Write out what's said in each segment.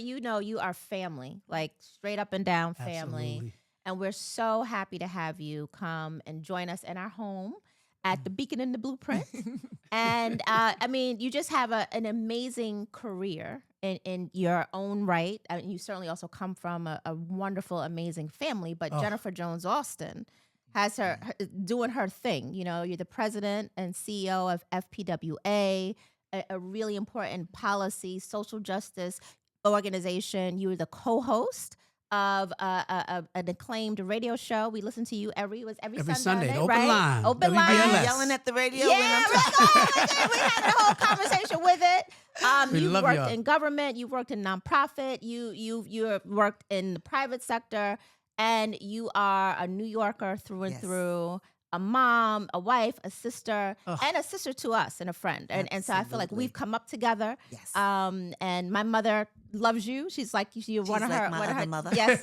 you know you are family, like straight up and down family. Absolutely. And we're so happy to have you come and join us in our home at the Beacon and the Blueprint. And I mean, you just have an amazing career in your own right. I mean, you certainly also come from a wonderful, amazing family. But Jennifer Jones Austin has her doing her thing. You know, you're the president and CEO of FPWA, a really important policy, social justice organization. You were the co-host of an acclaimed radio show. We listen to you every Sunday, open right? line, Open WBLS. line. Yelling at the radio. Yeah, when I'm we had a whole conversation with it. We You've love worked y'all. in government, you've worked in nonprofit, you worked in the private sector, and you are a New Yorker through and through. A mom, a wife, a sister, and a sister to us, and a friend. And so I feel like we've come up together. Yes. And my mother loves you. She's like you're one of like her my one of other her mother. Yes.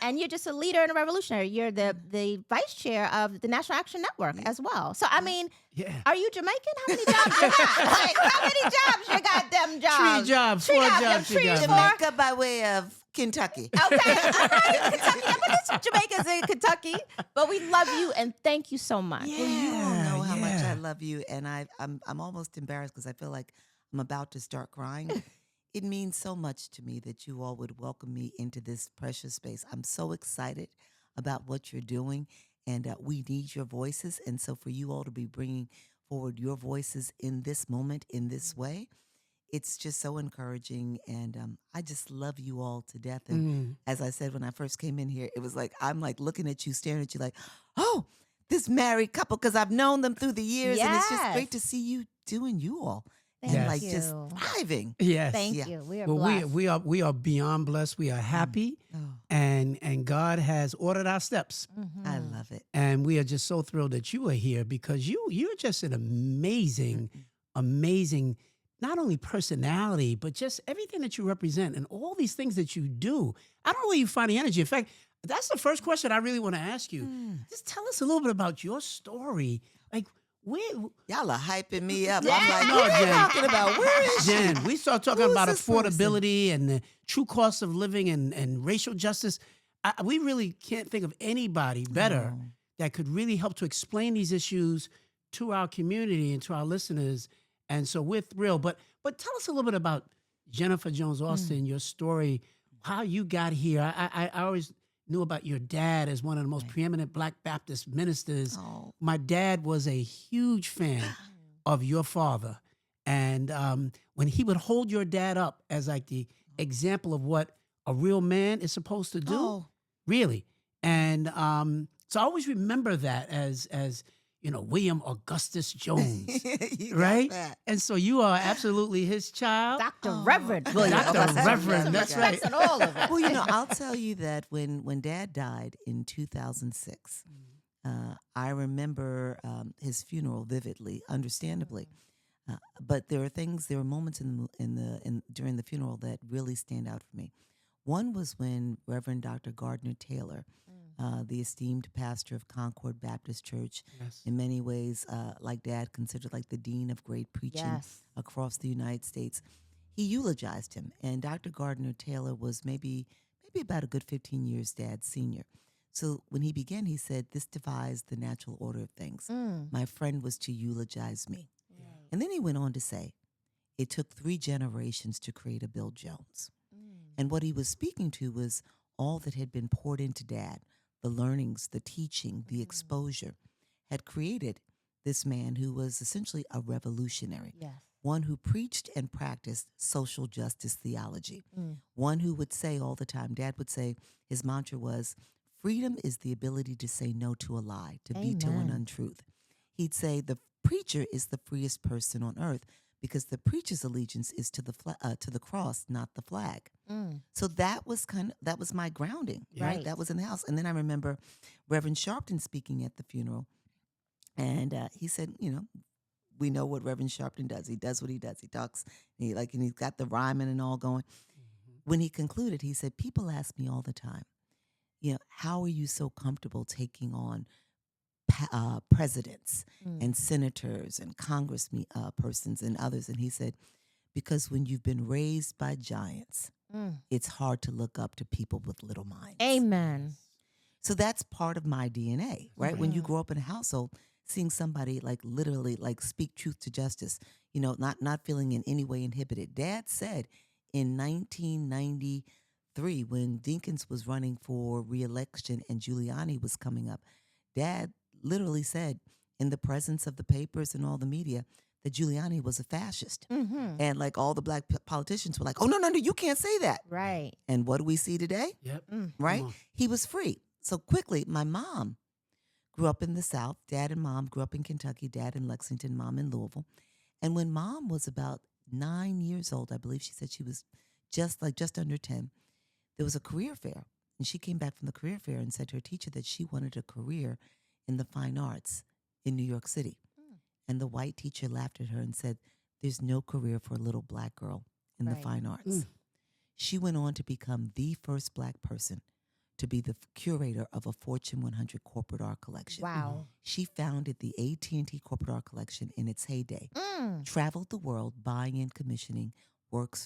And you're just a leader and a revolutionary. You're the vice chair of the National Action Network as well. So I mean, are you Jamaican? How many jobs you got? Like, how many jobs you got? Them jobs. 3 jobs, 4 jobs. Three, you got, four. man. Jamaica by way of Kentucky. Okay, all right, Kentucky. Yeah, but it's Jamaica's in Kentucky. But we love you and thank you so much. Well, you all know how much I yeah. love you, and I'm almost embarrassed because I feel like I'm about to start crying. It means so much to me that you all would welcome me into this precious space. I'm so excited about what you're doing, and we need your voices. And so for you all to be bringing forward your voices in this moment, in this way, it's just so encouraging. And I just love you all to death. And as I said, when I first came in here, it was like, I'm like looking at you, staring at you like, oh, this married couple, because I've known them through the years. And it's just great to see you doing you all. Thank And like you. just thriving. Yes. Thank Yeah. you. We are Well, blessed. we are beyond blessed. We are happy, and God has ordered our steps. I love it. And we are just so thrilled that you are here because you're just an amazing, amazing, not only personality, but just everything that you represent and all these things that you do. I don't know where you find the energy. In fact, that's the first question I really want to ask you. Just tell us a little bit about your story. Like, where? Y'all are hyping me up. Yeah. I'm like, No, what are you Jen. talking about? Where is she? Jen, we start talking Who is about this person? affordability and the true cost of living and racial justice. We really can't think of anybody better that could really help to explain these issues to our community and to our listeners. And so we're thrilled. But tell us a little bit about Jennifer Jones Austin, your story, how you got here. I always knew about your dad as one of the most preeminent Black Baptist ministers. Oh. My dad was a huge fan of your father. And when he would hold your dad up as like the example of what a real man is supposed to do, Oh. really. And so I always remember that as William Augustus Jones, You got right? that. And so you are absolutely his child. Dr. Reverend William Dr. Augustus. Reverend, Some that's respects right. on all of it. Well, I'll tell you that when Dad died in 2006, I remember his funeral vividly, understandably. But there are moments during the funeral that really stand out for me. One was when Reverend Dr. Gardner Taylor, the esteemed pastor of Concord Baptist Church, in many ways, like Dad, considered like the dean of great preaching across the United States, he eulogized him. And Dr. Gardner Taylor was maybe about a good 15 years Dad's senior. So when he began, he said, "This defies the natural order of things. My friend was to eulogize me." And then he went on to say, it took 3 generations to create a Bill Jones. And what he was speaking to was all that had been poured into Dad, the learnings, the teaching, the exposure, had created this man who was essentially a revolutionary, one who preached and practiced social justice theology, one who would say all the time, Dad would say, his mantra was, freedom is the ability to say no to a lie, to veto an untruth. He'd say the preacher is the freest person on earth because the preacher's allegiance is to the cross, not the flag. So that was my grounding, right? That was in the house. And then I remember Reverend Sharpton speaking at the funeral, and he said, we know what Reverend Sharpton does. He does what he does. He talks, and he's got the rhyming and all going. When he concluded, he said, people ask me all the time, how are you so comfortable taking on presidents and senators and congresspersons and others? And he said, because when you've been raised by giants, it's hard to look up to people with little minds. Amen. So that's part of my DNA, right? When you grow up in a household, seeing somebody like literally like speak truth to justice, not feeling in any way inhibited. Dad said in 1993, when Dinkins was running for re-election and Giuliani was coming up, Dad literally said in the presence of the papers and all the media that Giuliani was a fascist. And like all the black politicians were like, oh, no, you can't say that. Right. And what do we see today? Yep. Right? He was free. So quickly, my mom grew up in the South. Dad and mom grew up in Kentucky. Dad in Lexington, mom in Louisville. And when mom was about 9 years old, I believe she said she was just under 10, there was a career fair. And she came back from the career fair and said to her teacher that she wanted a career in the fine arts in New York City. And the white teacher laughed at her and said, there's no career for a little black girl in the fine arts. She went on to become the first black person to be the curator of a Fortune 100 corporate art collection. Wow. She founded the AT&T corporate art collection in its heyday, traveled the world buying and commissioning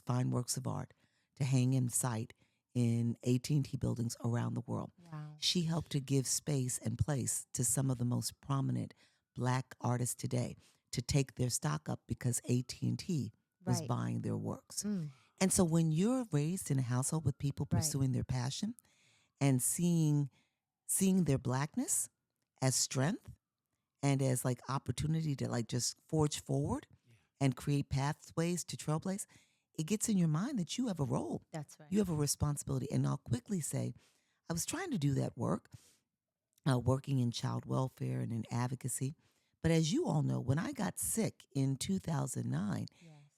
fine works of art to hang in sight in AT&T buildings around the world. Wow. She helped to give space and place to some of the most prominent black artists today to take their stock up because AT&T was buying their works. And so when you're raised in a household with people pursuing their passion and seeing their blackness as strength and as like opportunity to like just forge forward and create pathways to trailblaze, it gets in your mind that you have a role. That's right. You have a responsibility. And I'll quickly say, I was trying to do that work, working in child welfare and in advocacy. But as you all know, when I got sick in 2009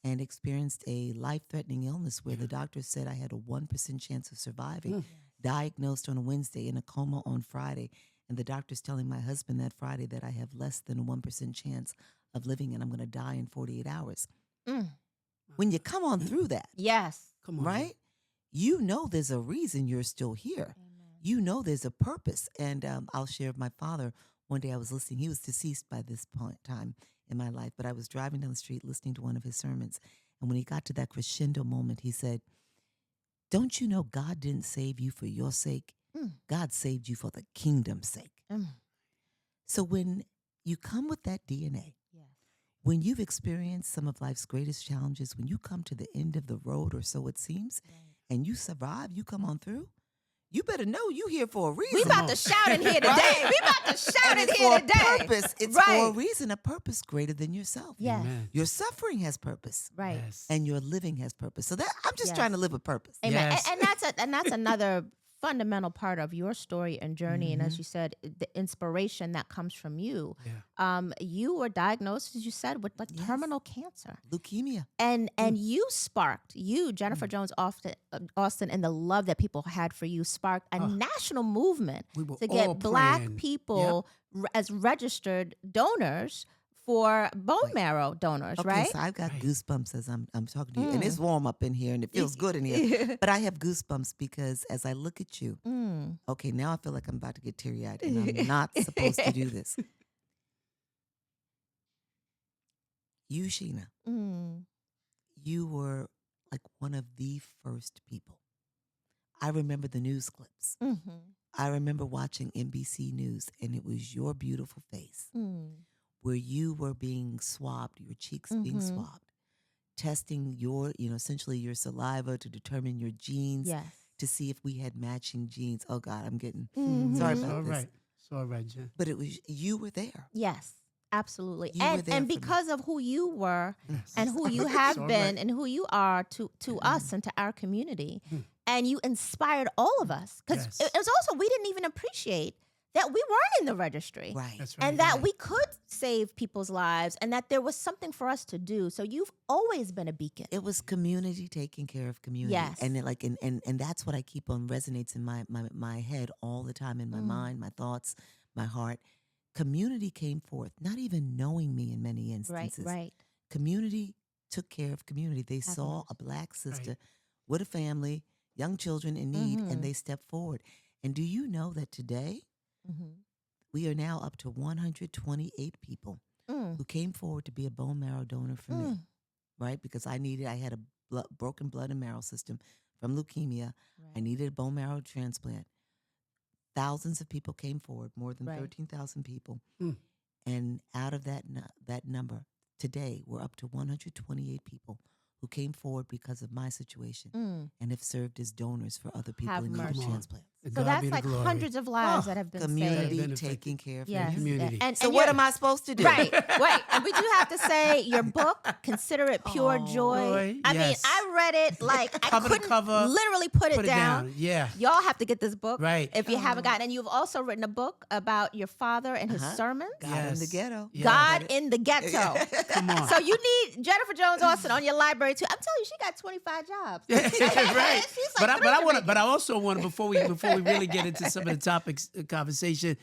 and experienced a life-threatening illness where the doctor said I had a 1% chance of surviving, diagnosed on a Wednesday, in a coma on Friday, and the doctor's telling my husband that Friday that I have less than a 1% chance of living and I'm going to die in 48 hours. When you come on through that, Come on. right? You know there's a reason you're still here. You know there's a purpose. And I'll share with my father. One day I was listening. He was deceased by this point time in my life, but I was driving down the street listening to one of his sermons. And when he got to that crescendo moment, he said, don't you know God didn't save you for your sake? God saved you for the kingdom's sake. So when you come with that DNA, when you've experienced some of life's greatest challenges, when you come to the end of the road, or so it seems, and you survive, you come on through, you better know you here for a reason. We about to shout in here today. We about to shout in here today. It's for a reason, a purpose greater than yourself. Yes. Amen. Your suffering has purpose. Right. Yes. And your living has purpose. So that I'm just trying to live a purpose. Amen. Yes. And that's another fundamental part of your story and journey. And as you said, the inspiration that comes from you. You were diagnosed, as you said, with like terminal cancer. Leukemia. And you sparked, Jennifer Jones Austin, and the love that people had for you sparked a national movement We were to get all black praying. people as registered donors for bone marrow donors, Okay, right? so I've got goosebumps as I'm talking to you. And it's warm up in here and it feels good in here. But I have goosebumps because as I look at you, okay, now I feel like I'm about to get teary-eyed and I'm not supposed to do this. You, Sheena, you were like one of the first people. I remember the news clips. I remember watching NBC News and it was your beautiful face where you were being swabbed, your cheeks being swabbed, testing your, essentially your saliva to determine your genes to see if we had matching genes. Oh God, I'm getting sorry It's about all this. right. It's all right, Jen. But it was you were there. Yes, absolutely. You were there And for me. because of who you were and who you It's have all been right. and who you are to us and to our community, and you inspired all of us. Because Yes. it was also, we didn't even appreciate that we weren't in the registry. Right. That's right. And that we could save people's lives and that there was something for us to do. So you've always been a beacon. It was community taking care of community. Yes. And it and that's what I keep on resonates in my head all the time, in my mind, my thoughts, my heart. Community came forth, not even knowing me in many instances. Right. Community took care of community. They saw a black sister with a family, young children in need, and they stepped forward. And do you know that today we are now up to 128 people who came forward to be a bone marrow donor for me? right? Because I had a broken blood and marrow system from leukemia. I Right. needed a bone marrow transplant. Thousands of people came forward, more than Right. 13,000 people. Mm. And out of that number, today we're up to 128 people who came forward because of my situation Mm. and have served as donors for other people Have in need of mercy. transplants. To So God that's be the like glory. hundreds of lives Oh, that have been community saved. Benefited. taking care of Yes. their Community. And So what you're- am I supposed to do? Right, right. And we do have to say your book, Consider It Pure Oh. Joy. Joy, I mean, yes. I read it like I Cover to couldn't cover, literally put it down. Yeah. Y'all have to get this book Right. if you haven't gotten. And you've also written a book about your father and his sermons. God in the ggetto. Yes. God in the ghetto. Come on. So you need Jennifer Jones Austin on your library too. I'm telling you, she got 25 jobs. Right. She's But like I also want to before we really get into some of the topics conversation,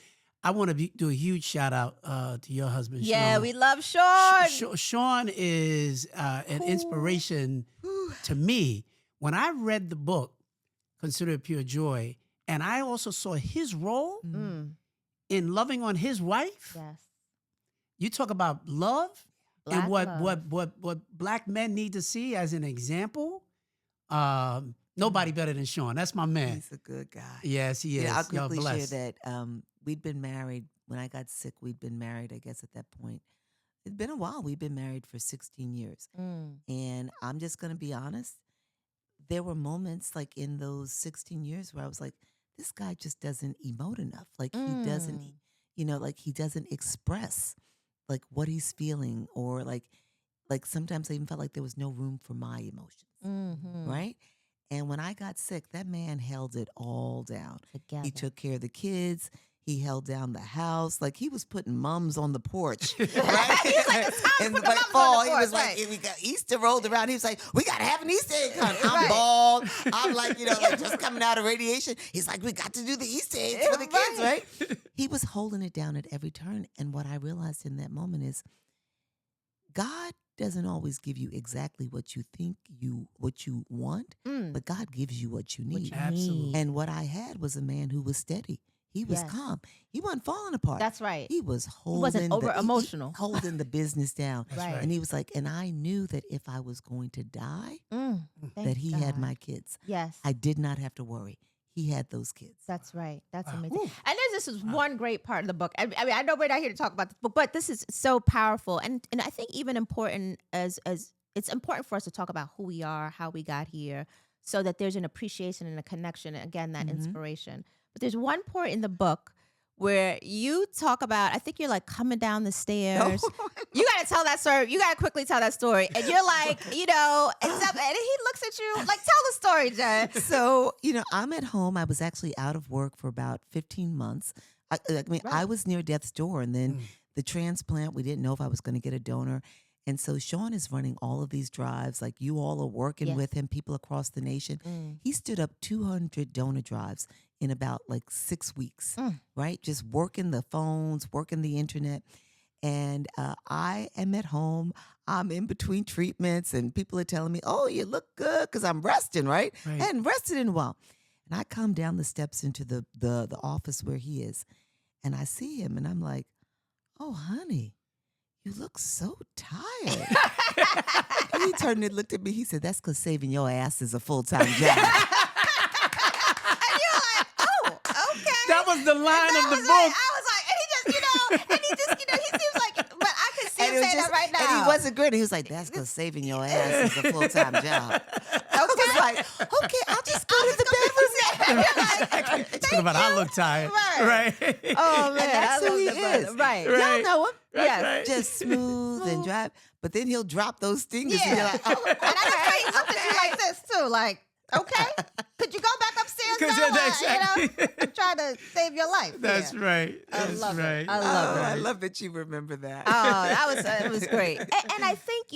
I want to do a huge shout out to your husband. Yeah, Sean. we love Sean. Sean is an inspiration to me. When I read the book, Consider It Pure Joy, and I also saw his role in loving on his wife. Yes. You talk about love Black and love. what black men need to see as an example. Nobody better than Sean. That's my man. He's a good guy. Yes, he is. Yeah, I'll Y'all quickly blessed. share that we'd been married. When I got sick, we'd been married, I guess, at that point. It's been a while. We've been married for 16 years. And I'm just going to be honest. There were moments like in those 16 years where I was like, this guy just doesn't emote enough. Like he doesn't, like he doesn't express like what he's feeling, or like sometimes I even felt like there was no room for my emotions. Right? And when I got sick, that man held it all down. Together. He took care of the kids. He held down the house. Like he was putting mums on the porch. Right? He's like, it's time to In put the the mums on fall, the he was porch, like, right. we got Easter rolled around. He was like, we got to have an Easter egg hunt. I'm Right. bald. I'm like, like just coming out of radiation. He's like, we got to do the Easter eggs for the kids, right? He was holding it down at every turn. And what I realized in that moment is God doesn't always give you exactly what you think what you want, but God gives you what you need. Absolutely. And what I had was a man who was steady. He was Yes. calm. He wasn't falling apart. That's right. He was holding wasn't the- over-emotional. holding the business down. That's right. And he was like, and I knew that if I was going to die, that he had my kids. Yes. I did not have to worry. He had those kids. That's right. That's Wow. amazing. Woo. And this is one great part of the book. I mean, I know we're not here to talk about this book, but this is so powerful, and I think even important as it's important for us to talk about who we are, how we got here, so that there's an appreciation and a connection. Again, that inspiration. But there's one part in the book where you talk about, I think you're like coming down the stairs. You got to tell that story. You got to quickly tell that story. And you're like, and he looks at you like, tell the story, Jen. So, I'm at home. I was actually out of work for about 15 months. I was near death's door. And then the transplant, we didn't know if I was going to get a donor. And so Sean is running all of these drives. Like you all are working Yes. with him, people across the nation. He stood up 200 donor drives in about like 6 weeks, right? Just working the phones, working the internet. And I am at home. I'm in between treatments and people are telling me, oh, you look good because I'm resting, right? Right. I hadn't rested in a while. And I come down the steps into the office where he is. And I see him and I'm like, oh, honey, you look so tired. And he turned and looked at me. He said, that's because saving your ass is a full-time job. And you're like, oh, okay. That was the line of the book. I was like, and he seems like, but I can see And him it was saying that right now. And he wasn't good. He was like, that's because saving your ass is a full-time job. I was like, okay, I'll just go to the bedroom. It's about I look tired. Right. Right. Oh man, And that's I who love he that brother. is. Right. Right. Y'all know him. That's Yes. right. Just smooth and dry. But then he'll drop those stingers and Yeah. you're like, oh, And I know he looked at you like this too, like, okay, could you go back upstairs 'Cause now? exactly. I'm trying to save your life. That's here. right. I That's love it. right. I love oh, it. I love that you remember that. It was great. And I think,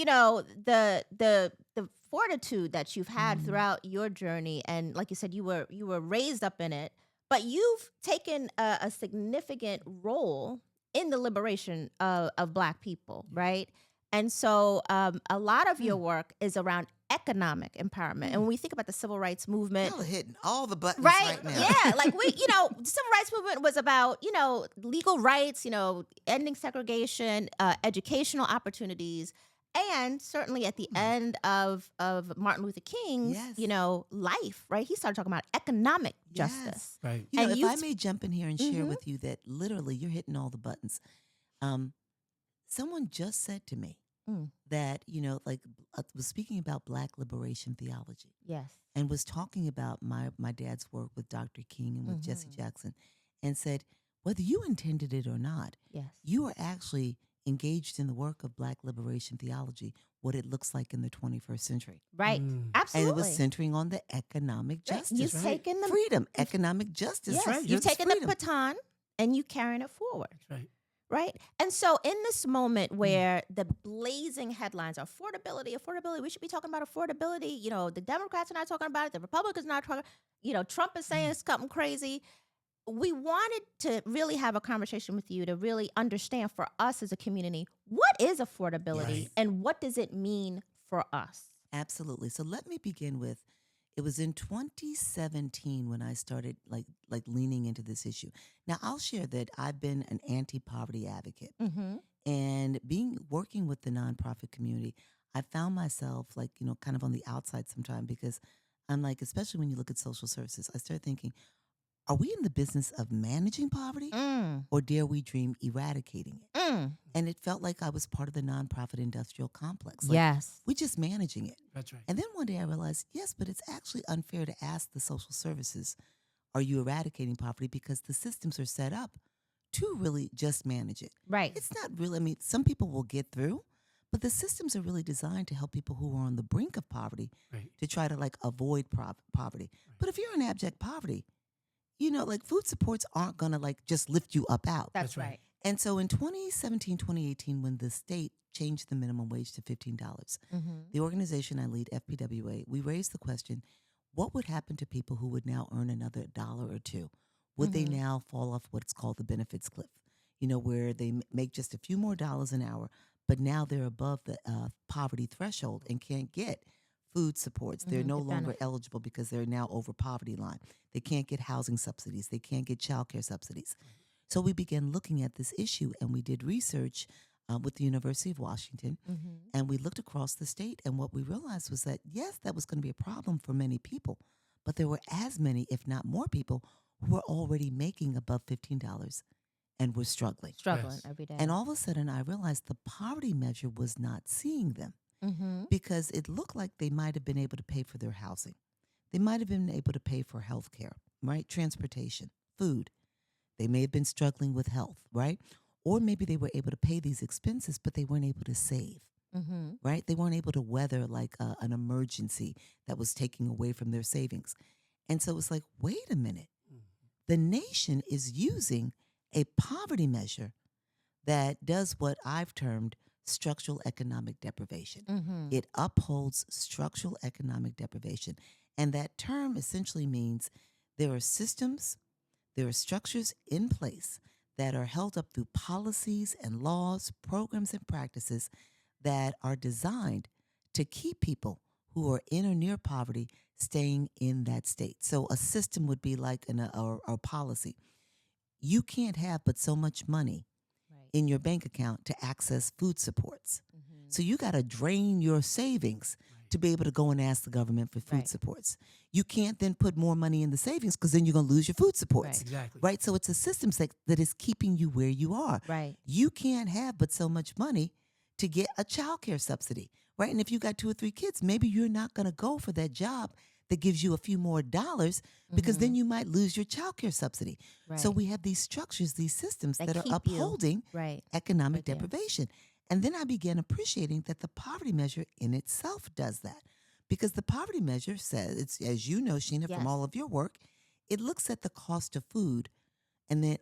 the fortitude that you've had throughout your journey, and like you said, you were raised up in it, but you've taken a significant role in the liberation of Black people, right? And so a lot of your work is around economic empowerment. And when we think about the civil rights movement, Y'all are hitting all the buttons right? right now. Yeah, like the civil rights movement was about, legal rights, ending segregation, educational opportunities. And certainly at the end of Martin Luther King's, Yes. life, right? He started talking about economic Yes. justice. Right. If And I may jump in here and share Mhm. with you that literally you're hitting all the buttons. Someone just said to me Mm. that, was speaking about Black liberation theology Yes. and was talking about my dad's work with Dr. King and with Jesse Mhm. Jackson, and said, whether you intended it or not, Yes. you are actually engaged in the work of Black liberation theology, what it looks like in the 21st century. Right. Mm. Absolutely. And it was centering on the economic Right. justice. You've right. taken the Freedom, economic justice. yes. right. You've It's taken freedom. the baton and you carrying it forward. That's right. Right. And so in this moment where the blazing headlines are affordability, we should be talking about affordability. The Democrats are not talking about it. The Republicans are not talking. Trump is saying something crazy. We wanted to really have a conversation with you to really understand for us as a community, what is affordability Right. and what does it mean for us? Absolutely. So let me begin with, it was in 2017 when I started like leaning into this issue. Now I'll share that I've been an anti-poverty advocate, Mm-hmm. and working with the nonprofit community, I found myself kind of on the outside sometime, because I'm like, especially when you look at social services, I started thinking, are we in the business of managing poverty, Mm. or dare we dream eradicating it? Mm. And it felt like I was part of the nonprofit industrial complex. Like, Yes. we're just managing it. That's right. And then one day I realized, yes, but it's actually unfair to ask the social services, are you eradicating poverty? Because the systems are set up to really just manage it. Right. It's not really, some people will get through, but the systems are really designed to help people who are on the brink of poverty Right. to try to avoid poverty. But if you're in abject poverty, food supports aren't going to just lift you up out. That's That's right. right. And so in 2017, 2018, when the state changed the minimum wage to $15, Mm-hmm. the organization I lead, FPWA, we raised the question, what would happen to people who would now earn another $1 or $2? Would they Mhm. now fall off what's called the benefits cliff? Where they make just a few more dollars an hour, but now they're above the poverty threshold and can't get food supports. They're Mhm, no the longer benefit. eligible because they're now over poverty line. They can't get housing subsidies. They can't get childcare subsidies. So we began looking at this issue, and we did research with the University of Washington, Mm-hmm. and we looked across the state, and what we realized was that, yes, that was going to be a problem for many people, but there were as many, if not more people, who were already making above $15 and were struggling. Struggling Yes. every day. And all of a sudden, I realized the poverty measure was not seeing them, Mm-hmm. because it looked like they might have been able to pay for their housing. They might have been able to pay for health care, right? Transportation, food. They may have been struggling with health, right? Or maybe they were able to pay these expenses, but they weren't able to save, Mm-hmm. right? They weren't able to weather an emergency that was taking away from their savings. And so it's like, wait a minute. The nation is using a poverty measure that does what I've termed structural economic deprivation. Mm-hmm. It upholds structural economic deprivation. And that term essentially means there are systems, there are structures in place that are held up through policies and laws, programs and practices that are designed to keep people who are in or near poverty staying in that state. So a system would be like a policy. You can't have but so much money Right. in your bank account to access food supports. Mm-hmm. So you got to drain your savings to be able to go and ask the government for food Right. supports. You can't then put more money in the savings because then you're going to lose your food supports. Right. Exactly. Right? So it's a system that is keeping you where you are. Right. You can't have but so much money to get a child care subsidy. Right? And if you got 2 or 3 kids, maybe you're not going to go for that job that gives you a few more dollars because then you might lose your child care subsidy. Right. So we have these structures, these systems That that are keep you- upholding Right. economic Right there. deprivation. And then I began appreciating that the poverty measure in itself does that. Because the poverty measure says, it's, as you know, Sheena, Yes. from all of your work, it looks at the cost of food and then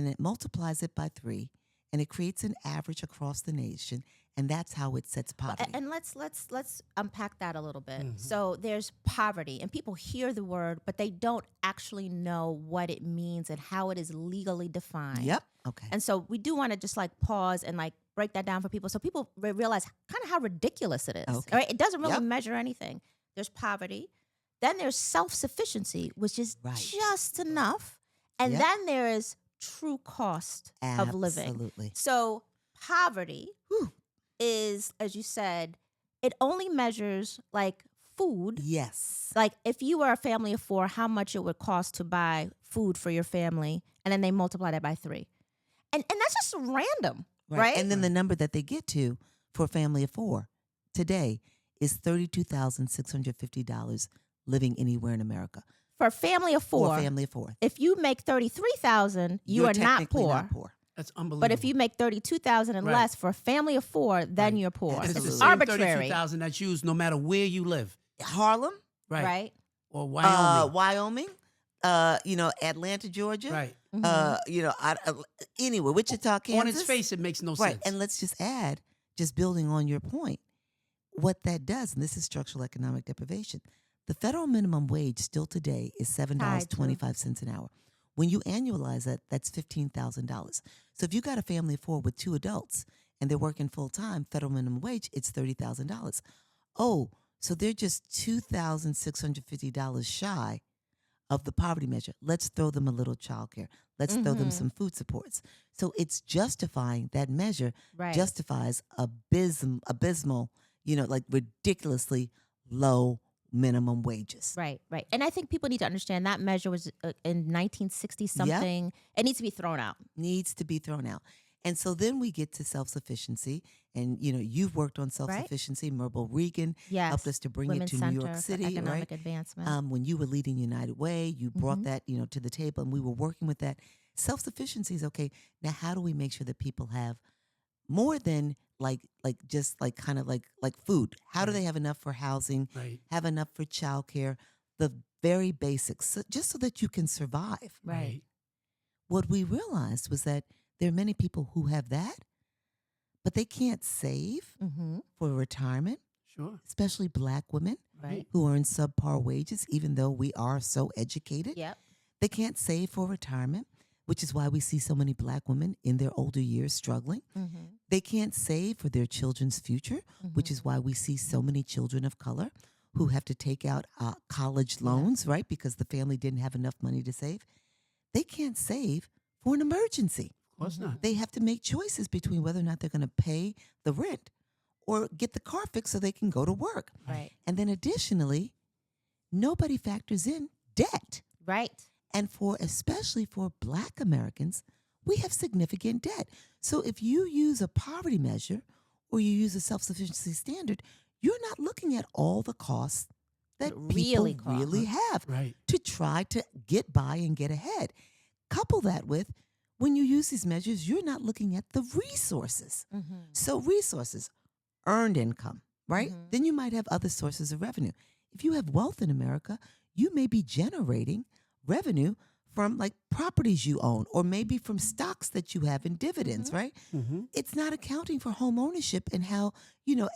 it multiplies it by 3 and it creates an average across the nation. And that's how it sets poverty. And let's unpack that a little bit. Mhm. So there's poverty, and people hear the word, but they don't actually know what it means and how it is legally defined. Yep. Okay. And so we do want to just pause and break that down for people, so people realize kind of how ridiculous it is. Okay. Right? It doesn't really Yep. measure anything. There's poverty, then there's self-sufficiency, which is Right. just enough, and Yep. then there is true cost of living. Absolutely. So poverty Whew. is, as you said, it only measures like food. Yes. Like if you were a family of 4, how much it would cost to buy food for your family, and then they multiply that by 3. And that's just random, right? And then the number that they get to for a family of 4 today is $32,650 living anywhere in America. For a family of 4. For a family of 4. If you make $33,000, you You're are not technically poor. not poor. That's unbelievable. But if you make $32,000 and Right. less for a family of 4, then Right. you're poor. and it's the Absolutely. same arbitrary, 32,000 that's used no matter where you live, Harlem, right? right? Or Wyoming, Wyoming, Atlanta, Georgia, right? anyway, Wichita, Kansas. On its face, it makes no Right. sense. And let's just add, just building on your point, what that does, and this is structural economic deprivation. The federal minimum wage still today is $7.25 an hour. When you annualize that, that's $15,000. So if you got a family of 4 with 2 adults and they're working full time, federal minimum wage, it's $30,000. Oh, so they're just $2,650 shy of the poverty measure. Let's throw them a little childcare. Let's throw them some food supports. So it's justifying that measure, Right. justifies abysmal, like ridiculously low minimum wages. Right. And I think people need to understand that measure was in 1960 something. It needs to be thrown out. Needs to be thrown out. And so then we get to self-sufficiency. And, you've worked on self-sufficiency. Merble Regan Yes. helped us to bring Women's it to Center New York for City. Economic Right? Advancement. When you were leading United Way, you brought that, to the table, and we were working with that. Self-sufficiency is okay. Now, how do we make sure that people have more than like food? How do they have enough for housing? Right. Have enough for childcare? The very basics, just so that you can survive. Right. What we realized was that there are many people who have that, but they can't save for retirement, Sure. especially Black women Right. who earn subpar wages, even though we are so educated. Yep. They can't save for retirement, which is why we see so many Black women in their older years struggling. They can't save for their children's future, which is why we see so many children of color who have to take out college loans, right? Because the family didn't have enough money to save. They can't save for an emergency. Of course not. They have to make choices between whether or not they're going to pay the rent or get the car fixed so they can go to work. Right. And then additionally, nobody factors in debt. Right. And especially for Black Americans, we have significant debt. So if you use a poverty measure or you use a self-sufficiency standard, you're not looking at all the costs that Really people really have Right. to try to get by and get ahead. Couple that with, when you use these measures, you're not looking at the resources. So resources, earned income, right? Then you might have other sources of revenue. If you have wealth in America, you may be generating revenue from like properties you own or maybe from stocks that you have in dividends, right? It's not accounting for home ownership and how,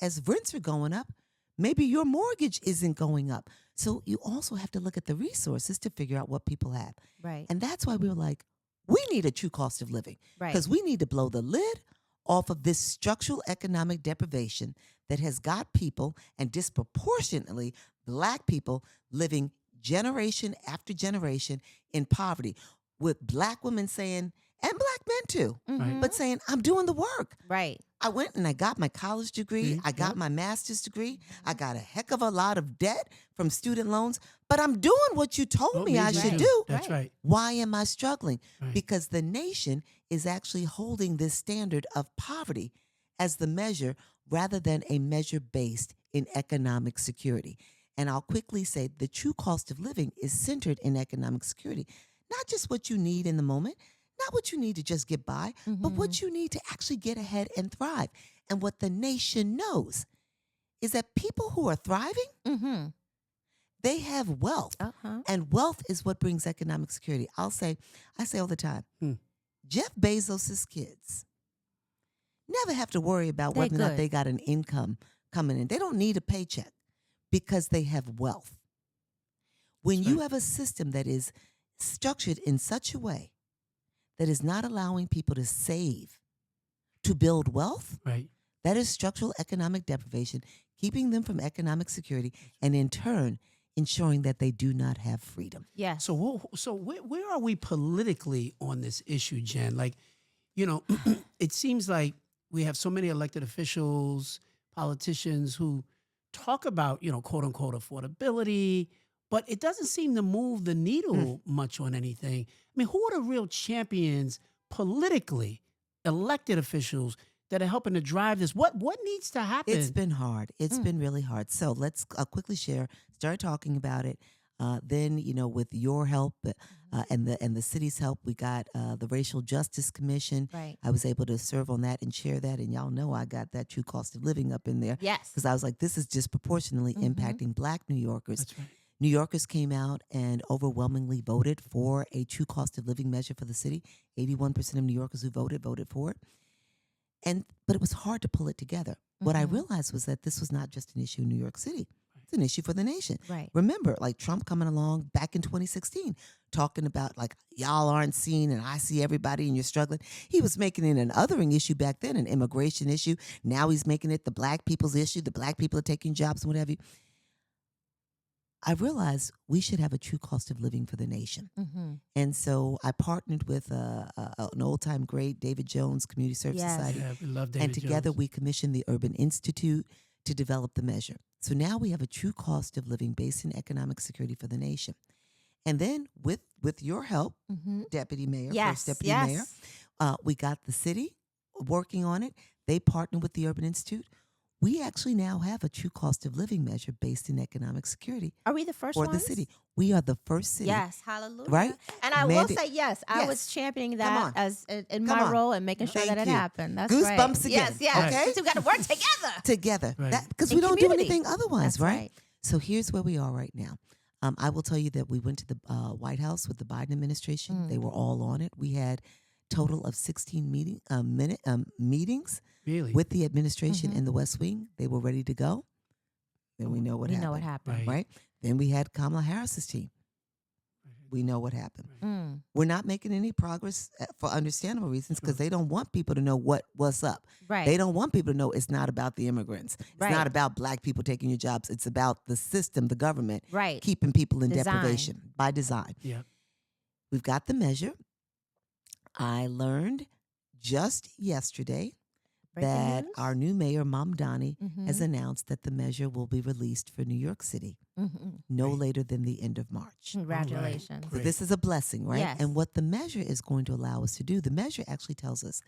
as rents are going up, maybe your mortgage isn't going up. So you also have to look at the resources to figure out what people have. Right. And that's why we were like, we need a true cost of living Right. because we need to blow the lid off of this structural economic deprivation that has got people, and disproportionately Black people, living generation after generation in poverty, with Black women saying, and Black men too, but saying, I'm doing the work. Right. I went and I got my college degree. I got my master's degree. I got a heck of a lot of debt from student loans, but I'm doing what you told me I should do. That's right. Why am I struggling? Right. Because the nation is actually holding this standard of poverty as the measure rather than a measure based in economic security. And I'll quickly say the true cost of living is centered in economic security, not just what you need in the moment, not what you need to just get by, but what you need to actually get ahead and thrive. And what the nation knows is that people who are thriving, they have wealth. And wealth is what brings economic security. I say all the time, Jeff Bezos' kids never have to worry about whether or not they got an income coming in. They don't need a paycheck because they have wealth. When you have a system that is structured in such a way that is not allowing people to save to build wealth, Right. that is structural economic deprivation, keeping them from economic security, and in turn, ensuring that they do not have freedom. Yeah. So where are we politically on this issue, Jen? Like, it seems like we have so many elected officials, politicians who talk about, quote unquote affordability, but it doesn't seem to move the needle much on anything. I mean, who are the real champions politically, elected officials that are helping to drive this? What needs to happen? It's been hard. It's been really hard. So let's quickly start talking about it. Then, with your help and the city's help, we got the Racial Justice Commission. Right. I was able to serve on that and chair that. And y'all know I got that true cost of living up in there. Yes. Because I was like, this is disproportionately impacting Black New Yorkers. That's right. New Yorkers came out and overwhelmingly voted for a true cost of living measure for the city. 81% of New Yorkers who voted for it. But it was hard to pull it together. What I realized was that this was not just an issue in New York City. It's an issue for the nation. Right. Remember, like Trump coming along back in 2016, talking about like, y'all aren't seen and I see everybody and you're struggling. He was making it an othering issue back then, an immigration issue. Now he's making it the Black people's issue. The Black people are taking jobs and what have you. I realized we should have a true cost of living for the nation. And so I partnered with an old-time great, David Jones, Community Service Society. Yeah, we love David And together Jones. we commissioned the Urban Institute to develop the measure. So now we have a true cost of living based in economic security for the nation. And then with your help, Deputy Mayor, First Deputy Mayor, we got the city working on it. They partnered with the Urban Institute. We actually now have a true cost of living measure based in economic security. Are we the first for ones? the city? We are the first city. Yes, hallelujah. Right? And I will say, yes, I Yes. was championing Come that on. as in Come my on. role and making sure Thank that it you. happened. That's Goosebumps right. again. Yes, yes. Okay? So we got to work together. Together. Right. Because In we don't do community. anything otherwise, That's right? right. So here's where we are right now. I will tell you that we went to the White House with the Biden administration. They were all on it. We had total of 16 meetings Really? with the administration in the West Wing. They were ready to go. Then we know what We happened. know what happened. Right? Then we had Kamala Harris's team. We know what happened. Mm. We're not making any progress for understandable reasons because they don't want people to know what's up. Right. They don't want people to know it's not about the immigrants. It's Right. not about Black people taking your jobs. It's about the system, the government, Right. keeping people in Design. deprivation by design. Yeah. We've got the measure. I learned just yesterday Breaking that news? our new mayor, Mamdani, has Mhm. announced that the measure will be released for New York City no Great. later than the end of March. Congratulations. Great. This is a blessing, right? Yes. And what the measure is going to allow us to do, the measure actually tells us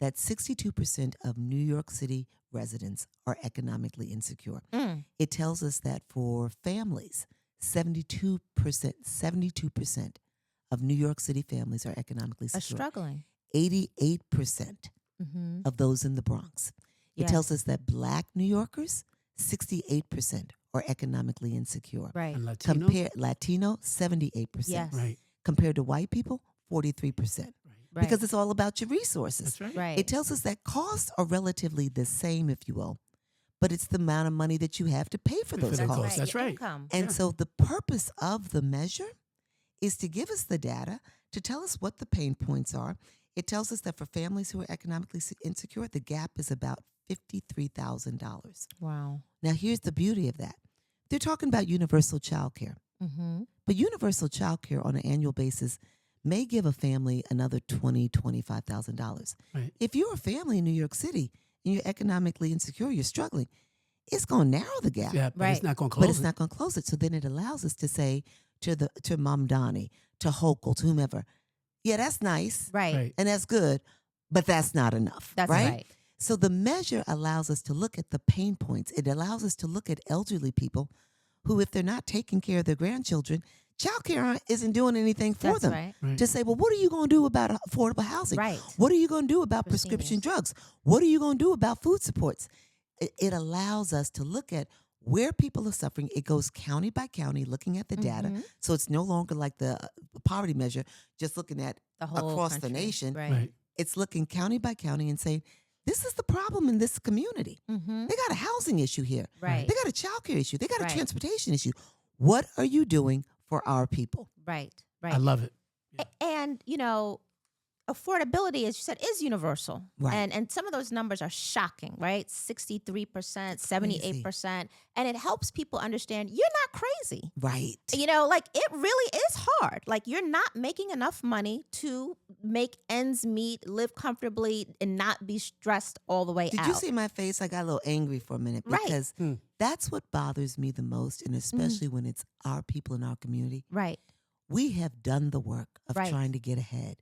that 62% of New York City residents are economically insecure. Mm. It tells us that for families, 72% of New York City families are economically Are secure. struggling. 88% Mm-hmm. of those in the Bronx. It tells us that Black New Yorkers, 68% are economically insecure. Right. And Latino? Latino, 78%. Yes. Right. Compared to white people, 43%. Right. Because it's all about your resources. That's right. right. It tells us that costs are relatively the same, if you will, but it's the amount of money that you have to pay for For those the costs. cost. That's Your right. Income. And Yeah. so the purpose of the measure is to give us the data, to tell us what the pain points are. It tells us that for families who are economically insecure, the gap is about $53,000. Wow. Now, here's the beauty of that. They're talking about universal child care. Mm-hmm. But universal child care on an annual basis may give a family another $20,000, $25,000. Right. If you're a family in New York City and you're economically insecure, you're struggling, it's going to narrow the gap. Yeah, but Right. it's not going to close But it's it. not going to close it. So then it allows us to say to Mamdani, to Hochul, to whomever, yeah, that's nice Right. Right. and that's good, but that's not enough. That's right. So the measure allows us to look at the pain points. It allows us to look at elderly people who, if they're not taking care of their grandchildren, childcare isn't doing anything for That's them. right. Right. To say, well, what are you going to do about affordable housing? Right. What are you going to do about For prescription seniors. drugs? What are you going to do about food supports? It allows us to look at where people are suffering. It goes county by county, looking at the data. Mhm. So it's no longer like the poverty measure, just looking at The whole across the country. nation. Right. Right. It's looking county by county and saying, this is the problem in this community. Mm-hmm. They got a housing issue here. Right. They got a childcare issue. They got Right. a transportation issue. What are you doing for our people? Right. Right. I love it. And affordability, as you said, is universal. Right. And some of those numbers are shocking, right? 63%, 78%. And it helps people understand you're not crazy. Right. Like it really is hard. Like you're not making enough money to make ends meet, live comfortably, and not be stressed all the way out. Did you see my face? I got a little angry for a minute Right. because that's what bothers me the most, and especially when it's our people in our community. Right. We have done the work of Right. trying to get ahead,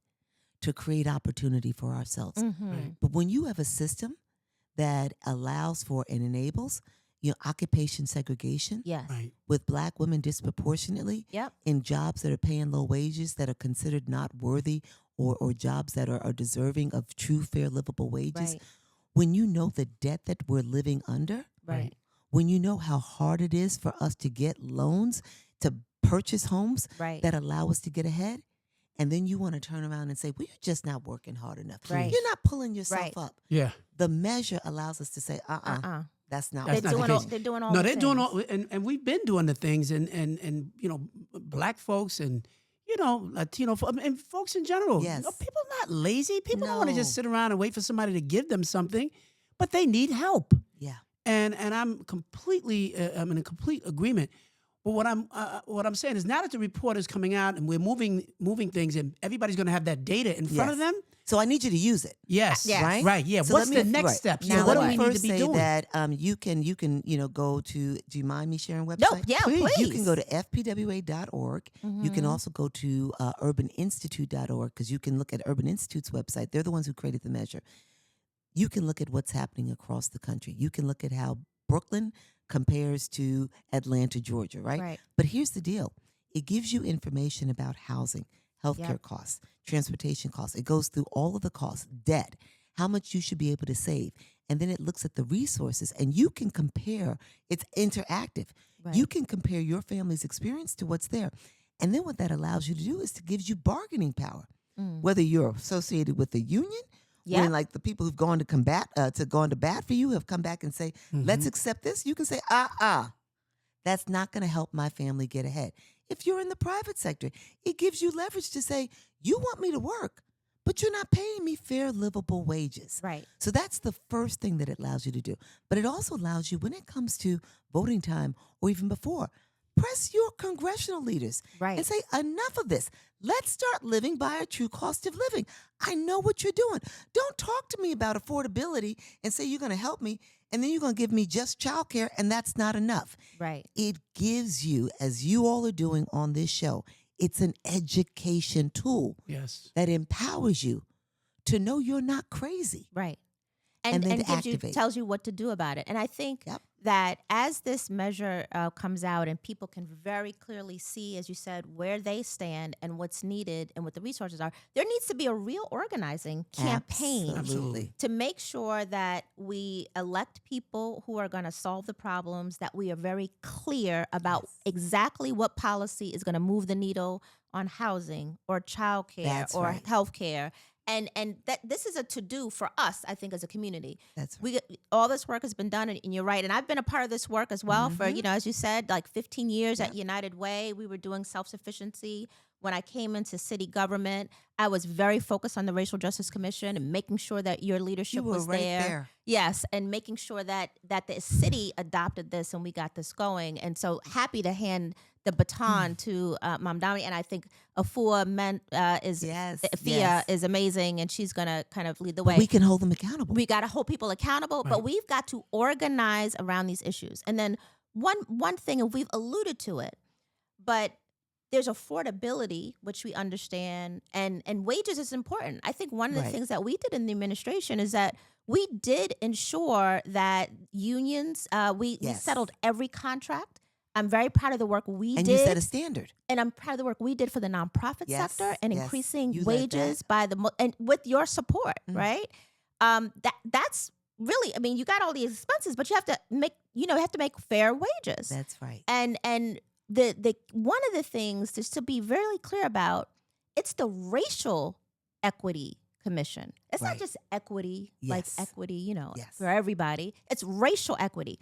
to create opportunity for ourselves. Mm-hmm. But when you have a system that allows for and enables, occupation segregation Yes. Right. with Black women disproportionately Yep. in jobs that are paying low wages, that are considered not worthy, or jobs that are deserving of true, fair, livable wages. Right. When you know the debt that we're living under, Right. when you know how hard it is for us to get loans to purchase homes Right. that allow us to get ahead, and then you want to turn around and say, well, you're just not working hard enough. Right. You're not pulling yourself Right. up. Yeah. The measure allows us to say, that's not That's They're not the doing all, case. they're doing all No, the they're doing things. all, and we've been doing the things, and Black folks and Latino and folks in general. Yes. People are not lazy. People don't want to just No. sit around and wait for somebody to give them something, but they need help. Yeah. And I'm I'm in complete agreement. But what I'm saying is now that the report is coming out and we're moving things and everybody's going to have that data in front of Yes. them. So I need you to use it. Yes. Yes. Right. Yeah. So What's let me- the next right. steps? Now So what let do me we need first to be say doing? that you can go to. Do you mind me sharing website? No, yeah, please. You can go to fpwa.org. You can also go to urbaninstitute.org because you can look at Urban Institute's website. They're the ones who created the measure. You can look at what's happening across the country. You can look at how Brooklyn compares to Atlanta, Georgia, right? Right. But here's the deal. It gives you information about housing, healthcare Yep. costs, transportation costs. It goes through all of the costs, debt, how much you should be able to save. And then it looks at the resources and you can compare. It's interactive. Right. You can compare your family's experience to what's there. And then what that allows you to do is to gives you bargaining power. Whether you're associated with the union, Yeah. when like the people who've gone to combat gone to bat for you have come back and say, let's accept this, you can say, that's not going to help my family get ahead. If you're in the private sector, it gives you leverage to say, you want me to work, but you're not paying me fair, livable wages. Right. So that's the first thing that it allows you to do. But it also allows you, when it comes to voting time or even before, press your congressional leaders Right. and say, enough of this. Let's start living by a true cost of living. I know what you're doing. Don't talk to me about affordability and say you're going to help me, and then you're going to give me just childcare, and that's not enough. Right. It gives you, as you all are doing on this show, it's an education tool Yes. that empowers you to know you're not crazy. Right. And then to gives you, activate. tells you what to do about it. And I think Yep. that as this measure comes out and people can very clearly see, as you said, where they stand and what's needed and what the resources are, there needs to be a real organizing campaign Absolutely. to make sure that we elect people who are going to solve the problems, that we are very clear about exactly what policy is going to move the needle on housing or childcare That's or right. healthcare. And that this is a to-do for us, I think, as a community. That's right. All this work has been done, and you're right. And I've been a part of this work as well for, as you said, like 15 years at United Way. We were doing self-sufficiency. When I came into city government, I was very focused on the Racial Justice Commission and making sure that your leadership You were was right there. there. Yes, and making sure that the city adopted this and we got this going. And so happy to hand the baton to Mamdani, and I think Afua Fia is amazing, and she's gonna kind of lead the way. We can hold them accountable. We got to hold people accountable, but Right. we've got to organize around these issues. And then one thing, and we've alluded to it, but there's affordability, which we understand, and wages is important. I think one of the Right. things that we did in the administration is that we did ensure that unions, we Yes. settled every contract. I'm very proud of the work we and did. you set a standard. And I'm proud of the work we did for the nonprofit Yes, sector and yes. increasing You led wages that. by and with your support, Mhm. right? That's really, I mean, you got all the expenses, but you have to make fair wages. That's right. And the one of the things just to be very clear about, it's the Racial Equity Commission. It's not Right. just equity, Yes. like equity, Yes. for everybody. It's racial equity.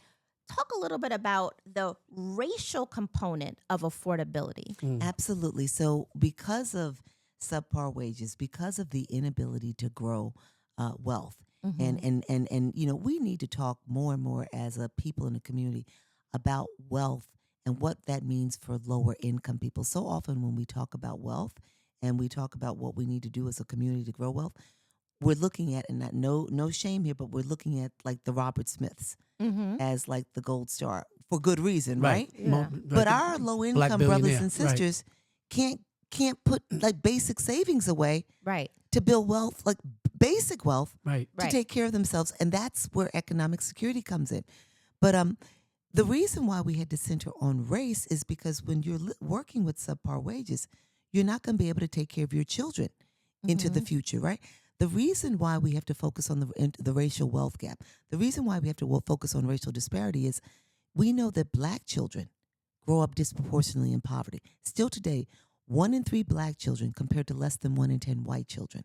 Talk a little bit about the racial component of affordability. Absolutely. So because of subpar wages, because of the inability to grow wealth, and we need to talk more and more as a people in the community about wealth and what that means for lower income people. So often when we talk about wealth, and we talk about what we need to do as a community to grow wealth, we're looking at, and no shame here, but we're looking at like the Robert Smiths Mm-hmm. as like the gold star for good reason, right? Yeah. But our low income brothers and sisters can't put like basic savings away Right. to build wealth, like basic wealth, Right. to take care of themselves, and that's where economic security comes in. But the reason why we had to center on race is because when you're working with subpar wages, you're not going to be able to take care of your children into the future, right? The reason why we have to focus on the racial wealth gap, the reason why we have to focus on racial disparity is we know that Black children grow up disproportionately in poverty. Still today, 1 in 3 Black children compared to less than 1 in 10 white children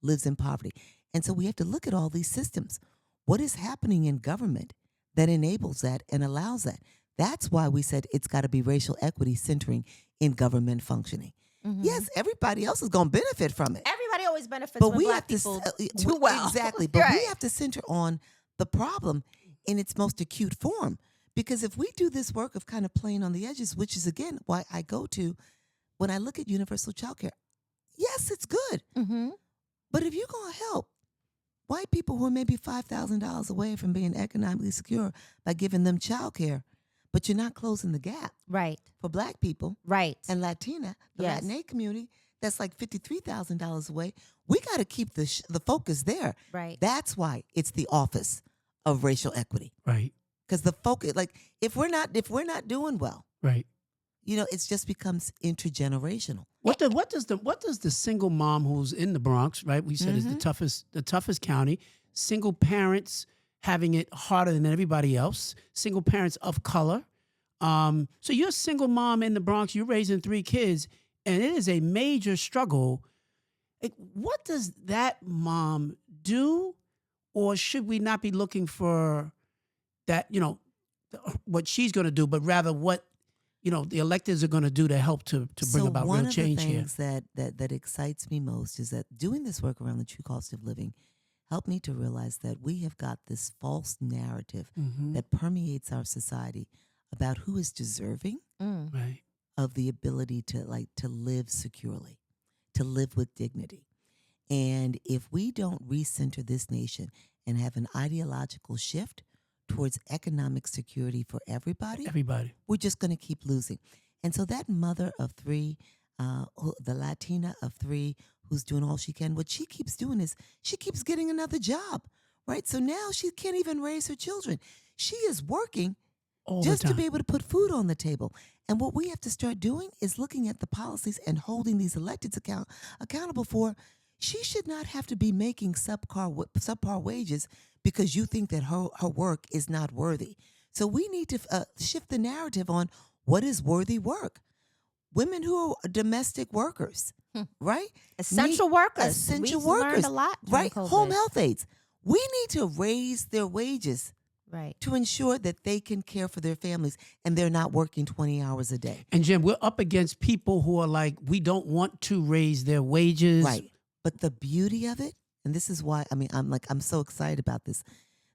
lives in poverty. And so we have to look at all these systems. What is happening in government that enables that and allows that? That's why we said it's got to be racial equity centering in government functioning. Mm-hmm. Yes, everybody else is going to benefit from it. Everybody always benefits But when we Black have people to do well. Exactly. But we Right. have to center on the problem in its most acute form. Because if we do this work of kind of playing on the edges, which is again why I go to when I look at universal child care, yes, it's good. Mm-hmm. But if you're going to help white people who are maybe $5,000 away from being economically secure by giving them child care, but you're not closing the gap Right. for Black people Right. and Latina, the Yes. Latinx community, that's like $53,000 away, we got to keep the focus there. Right. That's why it's the Office of Racial Equity. Right. Because the focus, like, if we're not doing well, Right. you know, it just becomes intergenerational. What does the single mom who's in the Bronx, right? We said is the toughest county. Single parents having it harder than everybody else. Single parents of color. So you're a single mom in the Bronx. You're raising 3 kids, and it is a major struggle. Like, what does that mom do, or should we not be looking for that? You know, what she's going to do, but rather what the electeds are going to do to help to bring about real change here. One of the things that excites me most is that doing this work around the true cost of living helped me to realize that we have got this false narrative that permeates our society about who is deserving Right. of the ability to live securely, to live with dignity. And if we don't recenter this nation and have an ideological shift towards economic security for everybody, we're just going to keep losing. And so that mother of 3, the Latina of 3 who's doing all she can, what she keeps doing is she keeps getting another job, right? So now she can't even raise her children. She is working All just the to time. be able to put food on the table. And what we have to start doing is looking at the policies and holding these electeds accountable for. She should not have to be making subpar wages because you think that her work is not worthy. So we need to shift the narrative on what is worthy work. Women who are domestic workers, right? Essential workers. Essential We workers. learned a lot during Right? COVID. Home health aides. We need to raise their wages Right. to ensure that they can care for their families and they're not working 20 hours a day. And Jim, we're up against people who are like, we don't want to raise their wages. Right. But the beauty of it, and this is why, I'm so excited about this.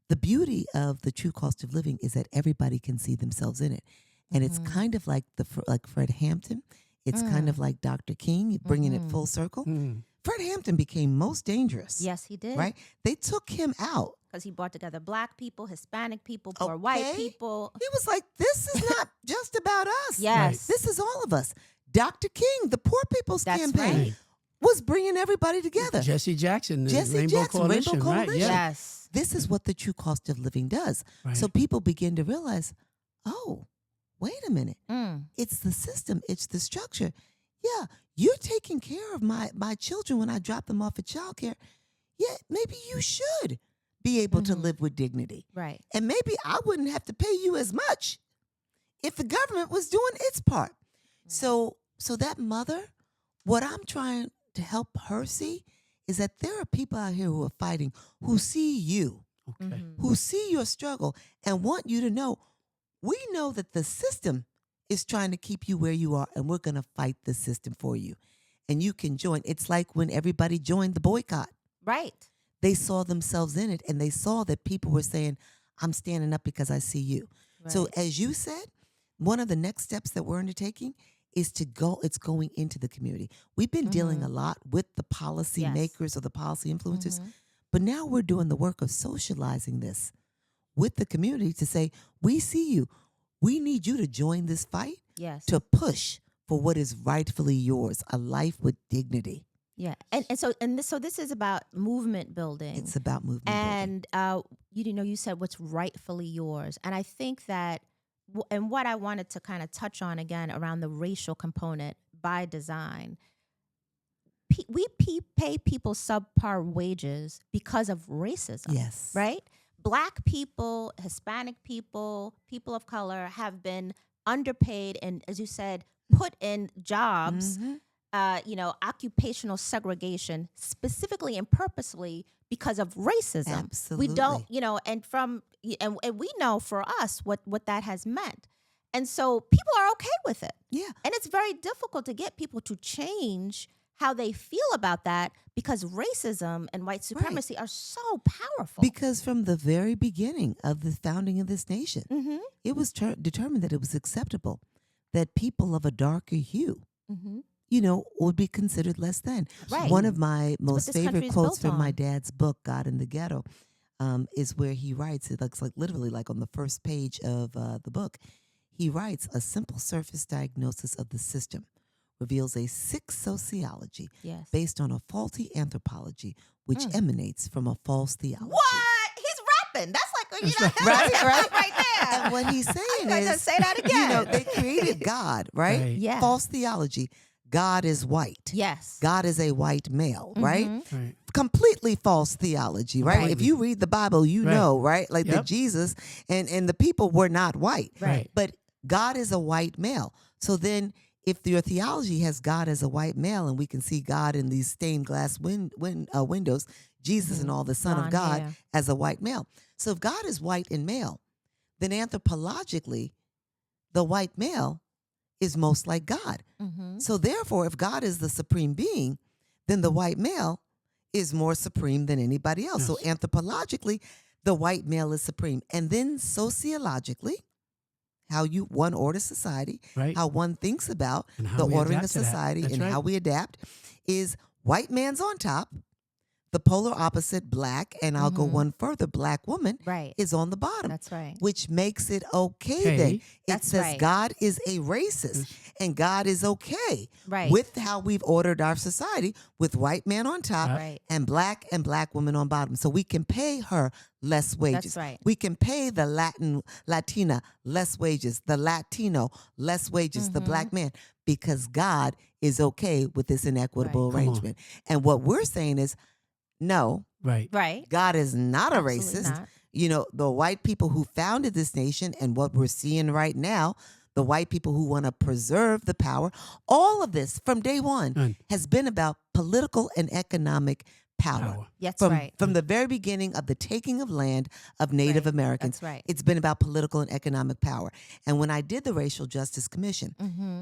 The beauty of the true cost of living is that everybody can see themselves in it. And it's kind of like Fred Hampton. It's kind of like Dr. King, bringing it full circle. Fred Hampton became most dangerous. Yes, he did. Right? They took him out. Because he brought together Black people, Hispanic people, poor white people. He was like, this is not just about us. Yes. This is all of us. Dr. King, the Poor People's That's Campaign, right. was bringing everybody together. Jesse Jackson, the Jesse Rainbow Jackson, Coalition, Rainbow right? Coalition. Yeah. Yes. This is what the true cost of living does. Right. So people begin to realize, oh, wait a minute. Mm. It's the system. It's the structure. Yeah, you're taking care of my children when I drop them off at childcare. Yeah, maybe you should be able to live with dignity. Right. And maybe I wouldn't have to pay you as much if the government was doing its part. So that mother, what I'm trying to help her see is that there are people out here who are fighting, who see you, Okay. who see your struggle and want you to know, we know that the system is trying to keep you where you are, and we're going to fight the system for you. And you can join. It's like when everybody joined the boycott. Right. They saw themselves in it, and they saw that people were saying, I'm standing up because I see you. Right. So as you said, one of the next steps that we're undertaking is it's going into the community. We've been dealing a lot with the policy makers or the policy influencers, but now we're doing the work of socializing this with the community to say, we see you. We need you to join this fight to push for what is rightfully yours, a life with dignity. Yeah, so this is about movement building. It's about movement building. And you said what's rightfully yours, and I think that, and what I wanted to kind of touch on again around the racial component by design. We pay people subpar wages because of racism. Yes, right. Black people, Hispanic people, people of color have been underpaid and, as you said, put in jobs. Occupational segregation specifically and purposely because of racism. Absolutely. We don't, and we know for us what that has meant. And so people are okay with it. Yeah. And it's very difficult to get people to change how they feel about that because racism and white supremacy are so powerful. Because from the very beginning of the founding of this nation, it was determined that it was acceptable that people of a darker hue would be considered less than. Right. One of my most favorite quotes from my on. dad's book, God in the Ghetto, is where he writes, it looks like literally like on the first page of the book, he writes, a simple surface diagnosis of the system reveals a sick sociology based on a faulty anthropology, which emanates from a false theology. What? He's rapping. That's like, right there. And what he's saying is, say that again. they created God, right? Yeah. False theology. God is white. Yes. God is a white male, right? Right. Completely false theology, right? Completely. If you read the Bible, you know, right? Like the Yep. Jesus and the people were not white. Right. But God is a white male. So then if your theology has God as a white male and we can see God in these stained glass windows, Jesus and all the Son of God as a white male. So if God is white and male, then anthropologically, the white male is most like God. So therefore, if God is the supreme being, then the white male is more supreme than anybody else. So anthropologically, the white male is supreme. And then sociologically, how one orders society, how one thinks about the ordering of society and how we adapt is white man's on top, the polar opposite, black, and I'll go one further, black woman is on the bottom. That's right. Which makes it okay then. It says God is a racist and God is okay with how we've ordered our society with white man on top and black woman on bottom. So we can pay her less wages. That's right. We can pay the Latina less wages, the Latino less wages, the black man, because God is okay with this inequitable arrangement. And what we're saying is, no, God is not a racist. Not. The white people who founded this nation and what we're seeing right now, the white people who want to preserve the power, all of this from day one has been about political and economic power. That's From the very beginning of the taking of land of Native Americans, That's right. it's been about political and economic power. And when I did the Racial Justice Commission,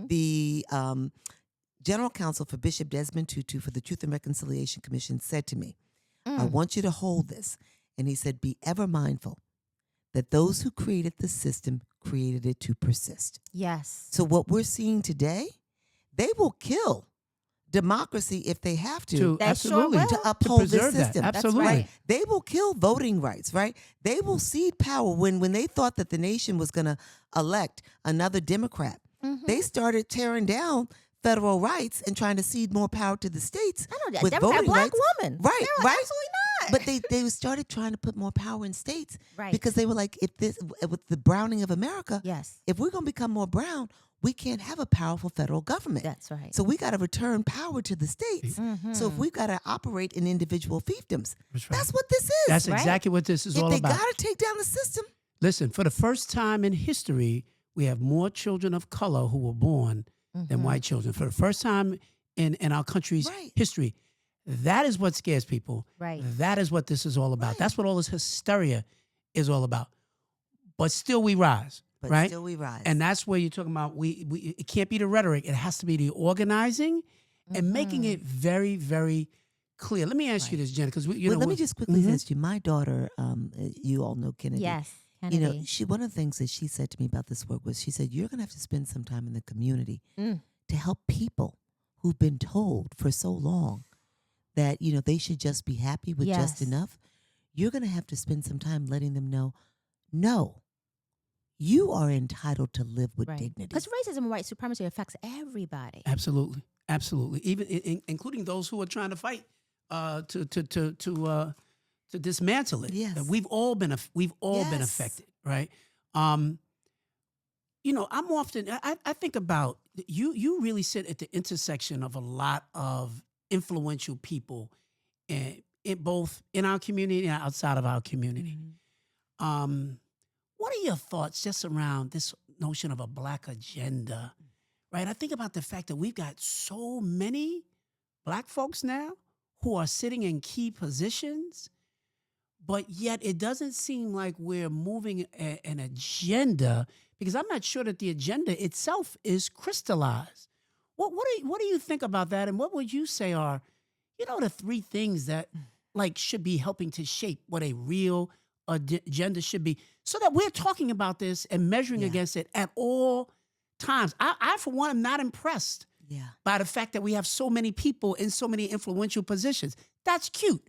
the General Counsel for Bishop Desmond Tutu for the Truth and Reconciliation Commission said to me, I want you to hold this. And he said, be ever mindful that those who created the system created it to persist. Yes. So what we're seeing today, they will kill democracy if they have to. Absolutely. Sure to uphold this preserve that. system. Absolutely. That's right. They will kill voting rights, right? They will cede power when they thought that the nation was going to elect another Democrat. They started tearing down federal rights and trying to cede more power to the states. I know, with Democrat voting black rights. woman. Right, They're like, right. absolutely not. But they started trying to put more power in states Right. because they were like, if this with the browning of America, Yes. if we're going to become more brown, we can't have a powerful federal government. That's right. So we got to return power to the states. So if we've got to operate in individual fiefdoms, that's what this is. That's Right. exactly what this is if all they about. got to take down the system. Listen, for the first time in history, we have more children of color who were born than white children. For the first time in our country's history. That is what scares people. Right. That is what this is all about. That's what all this hysteria is all about. But still we rise. But right? still we rise. And that's where you're talking about it can't be the rhetoric. It has to be the organizing and making it very, very clear. Let me ask you this, Jenna, because let me just quickly ask you. My daughter, you all know Kennedy. Yes, Kennedy. One of the things that she said to me about this work was she said, you're going to have to spend some time in the community to help people who've been told for so long that, they should just be happy with just Yes. enough, you're going to have to spend some time letting them know, no, you are entitled to live with Right. dignity. Because racism and white supremacy affects everybody. Absolutely, absolutely. Even including those who are trying to fight to dismantle it. Yes. We've all been been Yes. affected, right? I'm often I think about you really sit at the intersection of a lot of influential people in both in our community and outside of our community. What are your thoughts just around this notion of a Black agenda, right? I think about the fact that we've got so many Black folks now who are sitting in key positions, but yet it doesn't seem like we're moving an agenda, because I'm not sure that the agenda itself is crystallized. What do you think about that? And what would you say are, the three things that should be helping to shape what a real agenda should be, so that we're talking about this and measuring Yeah. against it at all times? I for one, am not impressed Yeah. by the fact that we have so many people in so many influential positions. That's cute.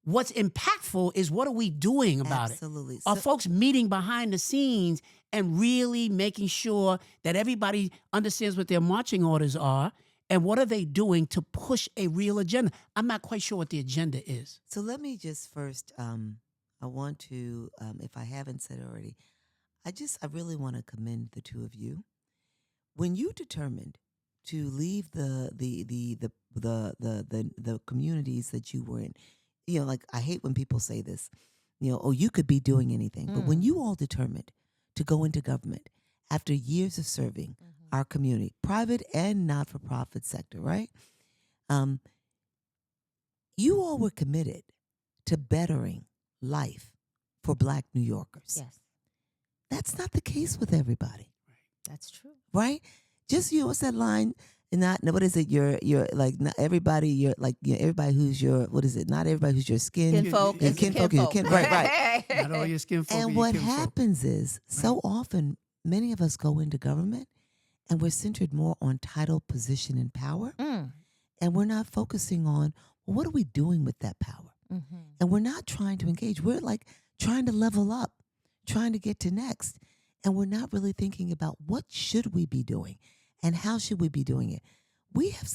What's impactful is, what are we doing about Absolutely. it? Are folks meeting behind the scenes and really making sure that everybody understands what their marching orders are, and what are they doing to push a real agenda? I'm not quite sure what the agenda is. So let me just first, I want to, if I haven't said it already, I really want to commend the two of you. When you determined to leave the communities that you were in, I hate when people say this, oh, you could be doing anything. But when you all determined to go into government after years of serving our community, private and not-for-profit sector, right? You all were committed to bettering life for Black New Yorkers. Yes, That's not the case with everybody, that's true. right? Just what's that line? What is it? You're like, not everybody. You're like, everybody who's your, what is it? Not everybody who's your skin. Kinfolk. Yeah, It's kinfolk, kinfolk. right. Not all your skin folk. And what happens is, so often, many of us go into government and we're centered more on title, position, and power. And we're not focusing on, well, what are we doing with that power? And we're not trying to engage. We're like trying to level up, trying to get to next. And we're not really thinking about what should we be doing and how should we be doing it. We have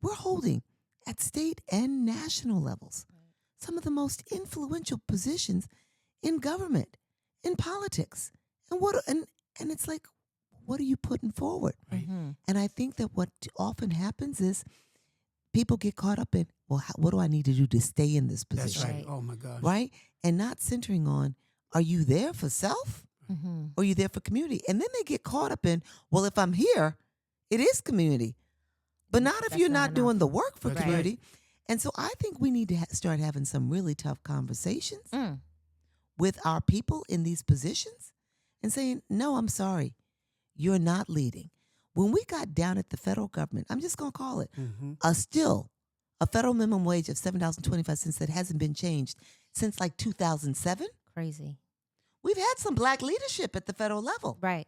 we're holding at state and national levels some of the most influential positions in government, in politics. And it's like, what are you putting forward? Right. And I think that what often happens is people get caught up in, well, what do I need to do to stay in this position? That's right. Right. Oh my God. Right? And not centering on, are you there for self or are you there for community? And then they get caught up in, well, if I'm here, it is community. But not if That's you're not not doing enough. the work for That's right. community. And so I think we need to start having some really tough conversations with our people in these positions and saying, no, I'm sorry, you're not leading. When we got down at the federal government, I'm just going to call it a federal minimum wage of $7.25 that hasn't been changed since like 2007. Crazy. We've had some Black leadership at the federal level. Right.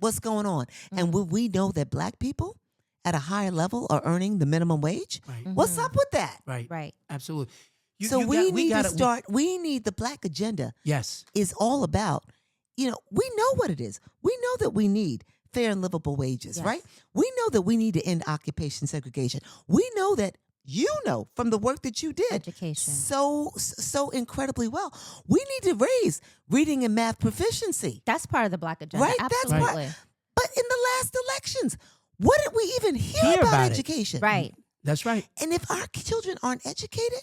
What's going on? And when we know that Black people at a higher level are earning the minimum wage, Right. what's up with that? Right. Right. Absolutely. We need the Black agenda Yes. is all about, we know what it is. We know that we need fair and livable wages, Yes. right? We know that we need to end occupation segregation. We know that from the work that you did Education. so incredibly well. We need to raise reading and math proficiency. That's part of the Black agenda. Right? That's Absolutely. part. But in the last elections, what did we even hear about about it. education? Right. That's right. And if our children aren't educated,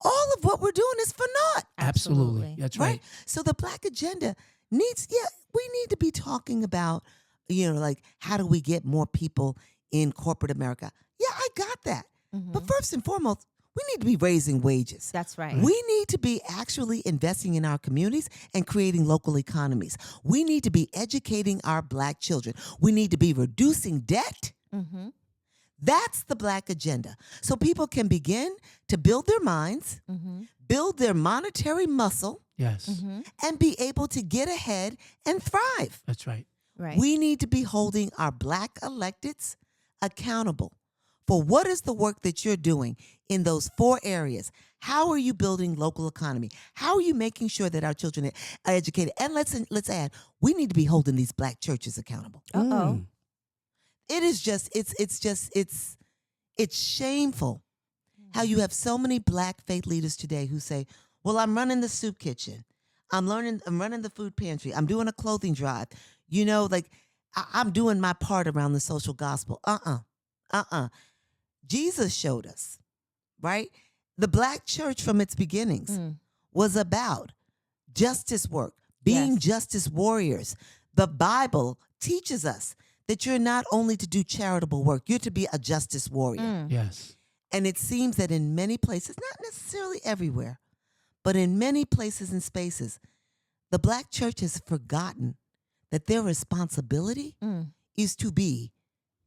all of what we're doing is for naught. Absolutely. That's Right? right. So the Black agenda we need to be talking about, like, how do we get more people in corporate America? Yeah, I got that. But first and foremost, we need to be raising wages. That's right. We need to be actually investing in our communities and creating local economies. We need to be educating our Black children. We need to be reducing debt. That's the Black agenda. So people can begin to build their minds, build their monetary muscle, Yes. and be able to get ahead and thrive. That's right. Right. We need to be holding our Black electeds accountable for what is the work that you're doing in those 4 areas. How are you building local economy? How are you making sure that our children are educated? And let's add, we need to be holding these Black churches accountable. Uh-oh. It is just it's shameful how you have so many Black faith leaders today who say, "Well, I'm running the soup kitchen. I'm running the food pantry. I'm doing a clothing drive. You know, like I'm doing my part around the social gospel." Jesus showed us, right? The Black church from its beginnings was about justice work, being Yes. justice warriors. The Bible teaches us that you're not only to do charitable work, you're to be a justice warrior. Yes. And it seems that in many places, not necessarily everywhere, but in many places and spaces, the Black church has forgotten that their responsibility is to be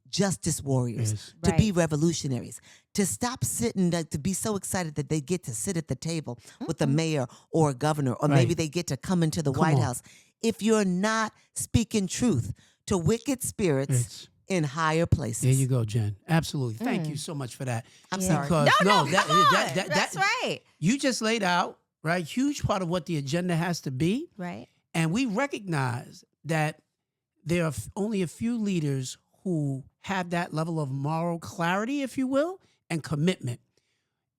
justice warriors, Yes. to be Right. revolutionaries, to stop sitting, to be so excited that they get to sit at the table with the mayor or a governor, or maybe Right. they get to come into the Come White on. House. If you're not speaking truth to wicked spirits It's- in higher places. There you go, Jen. Absolutely. Thank you so much for that. I'm Yeah. sorry. Because No, that, come on. that- That's right. You just laid out, right? Huge part of what the agenda has to be. Right. And we recognize that there are only a few leaders who have that level of moral clarity, if you will, and commitment.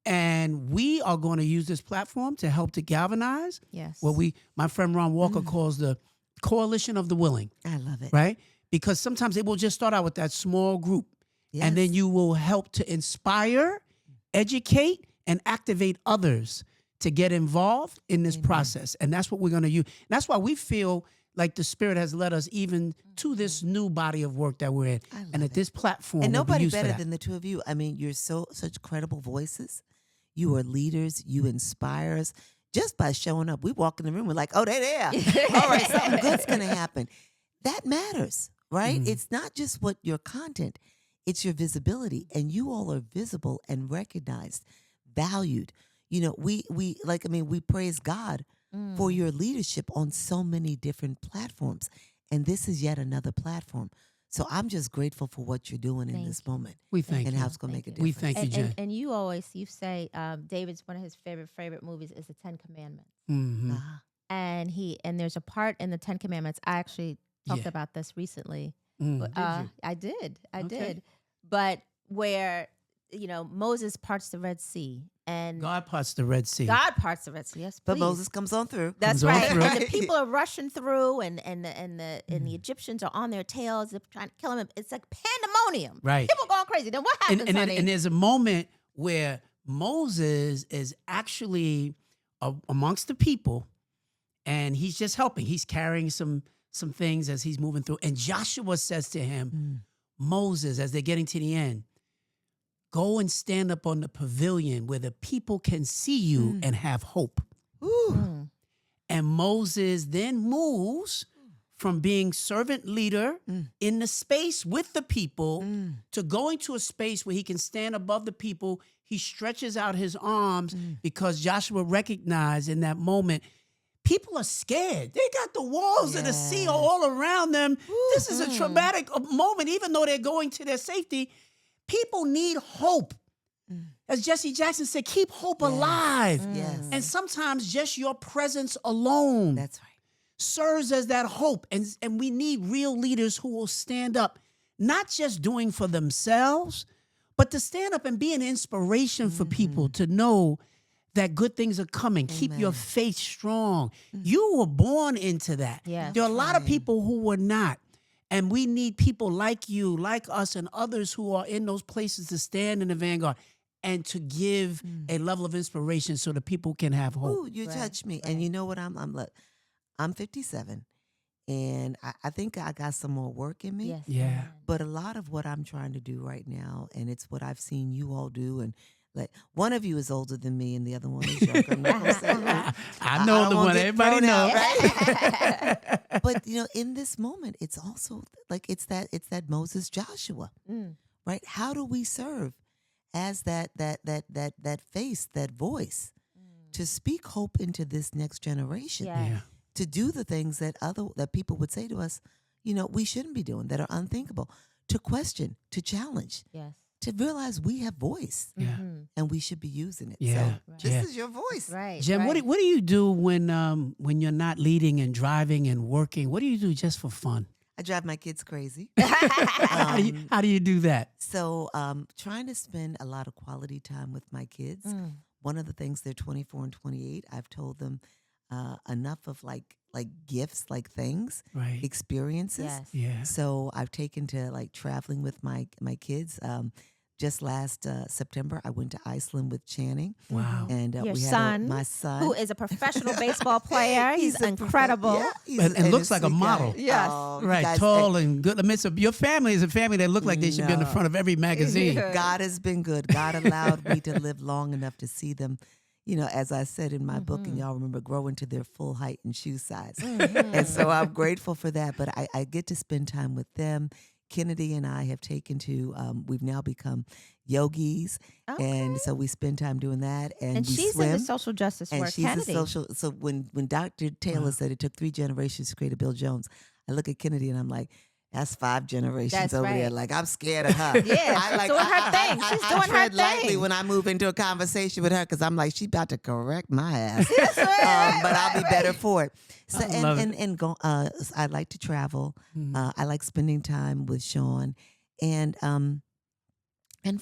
And we are going to use this platform to help to galvanize Yes. what my friend Ron Walker calls the coalition of the willing, I love it. right? Because sometimes it will just start out with that small group. And then Yes. you will help to inspire, educate, and activate others to get involved in this process. And that's what we're going to use. That's why we feel like the Spirit has led us even to this new body of work that we're in. And that this platform And will be nobody used for better that. than the two of you. I mean, you're such credible voices. You are leaders. You inspire us just by showing up. We walk in the room, we're like, "Oh, they're there. All right, something good's gonna happen." That matters, right? It's not just what your content; it's your visibility, and you all are visible and recognized, valued. You know, we praise God for your leadership on so many different platforms, and this is yet another platform. So I'm just grateful for what you're doing in Thank this you. moment We thank and you. how it's going to make a Thank difference. We thank you, Jen. And you say David's one of his favorite movies is the 10 Commandments. Mhm. Ah, And there's a part in the 10 Commandments. I actually talked Yeah. about this recently. Mm. I did. Okay. Did. But where, Moses parts the Red Sea and God parts the Red Sea. God parts the Red Sea. Yes, but please. Moses comes on through. That's comes on right. through. And the people are rushing through, and the Egyptians are on their tails. They're trying to kill him. It's like pandemonium. Right. People going crazy. Then what happens, honey? And there's a moment where Moses is actually amongst the people, and he's just helping. He's carrying some things as he's moving through. And Joshua says to him, Moses, as they're getting to the end, go and stand up on the pavilion where the people can see you and have hope. Mm. And Moses then moves from being servant leader in the space with the people to going to a space where he can stand above the people. He stretches out his arms because Joshua recognized in that moment, people are scared. They got the walls of the sea all around them. This is a traumatic moment, even though they're going to their safety. People need hope. As Jesse Jackson said, keep hope alive. Yes. And sometimes just your presence alone That's right. serves as that hope. And we need real leaders who will stand up, not just doing for themselves, but to stand up and be an inspiration for people to know that good things are coming. Keep your faith strong. You were born into that. Yes. There are a lot of people who were not. And we need people like you, like us, and others who are in those places to stand in the vanguard and to give a level of inspiration so that people can have hope. Ooh, you touch me. And you know what? I'm 57, and I think I got some more work in me. Yes. Yeah. amen. But a lot of what I'm trying to do right now, and it's what I've seen you all do, and like one of you is older than me, and the other one is younger. I'm not gonna say that. I know don't the wanna one get everybody thrown out, knows. right? But in this moment, it's also like it's that Moses Joshua, right? How do we serve as that face, that voice, to speak hope into this next generation? Yes. Yeah. To do the things that people would say to us, we shouldn't be doing, that are unthinkable, to question, to challenge, Yes. to realize we have voice Yeah. and we should be using it. Yeah. So Yeah. this is your voice. Right. Jen, right. what do you do when you're not leading and driving and working? What do you do just for fun? I drive my kids crazy. How do you do that? So trying to spend a lot of quality time with my kids. One of the things, they're 24 and 28, I've told them enough of like gifts, like things, Right. experiences. Yes. Yeah. So I've taken to like traveling with my kids. Just last September, I went to Iceland with Channing. Wow. And Your we son, had my son, who is a professional baseball player. He's a incredible. And looks like a sweet guy. model. Yes. You Right, guys, tall and good. I mean, your family is a family that look like they should be on the No. front of every magazine. God has been good. God allowed me to live long enough to see them, as I said in my book, and y'all remember, grow into their full height and shoe size. And so I'm grateful for that. But I get to spend time with them. Kennedy and I have taken to, we've now become yogis. And so we spend time doing that. And we she's swim. into social justice And work. she's Kennedy. a social. So when Dr. Taylor said it took 3 generations to create a Bill Jones, I look at Kennedy and I'm like, that's 5 generations That's over there. right. Like, I'm scared of her. Yeah, she's doing her thing. She's doing I tread her lightly thing. when I move into a conversation with her because I'm like, she's about to correct my ass. That's right, But I'll be better for it. So I love it. and go. I like to travel. I like spending time with Sean and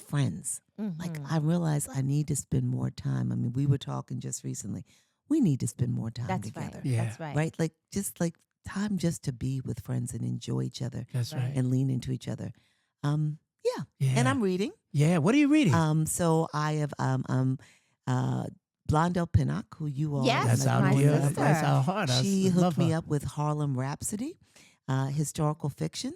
friends. Like, I realize I need to spend more time. I mean, we were talking just recently. We need to spend more time That's together. right. Yeah. That's right. Right? Like, just like time just to be with friends and enjoy each other That's right. and lean into each other. Yeah. Yeah. And I'm reading. Yeah. What are you reading? So I have Blondell Pinnock, who you all Yes, That's might our my know. dear. sister. That's our heart. She I love hooked me her. up with Harlem Rhapsody, historical fiction.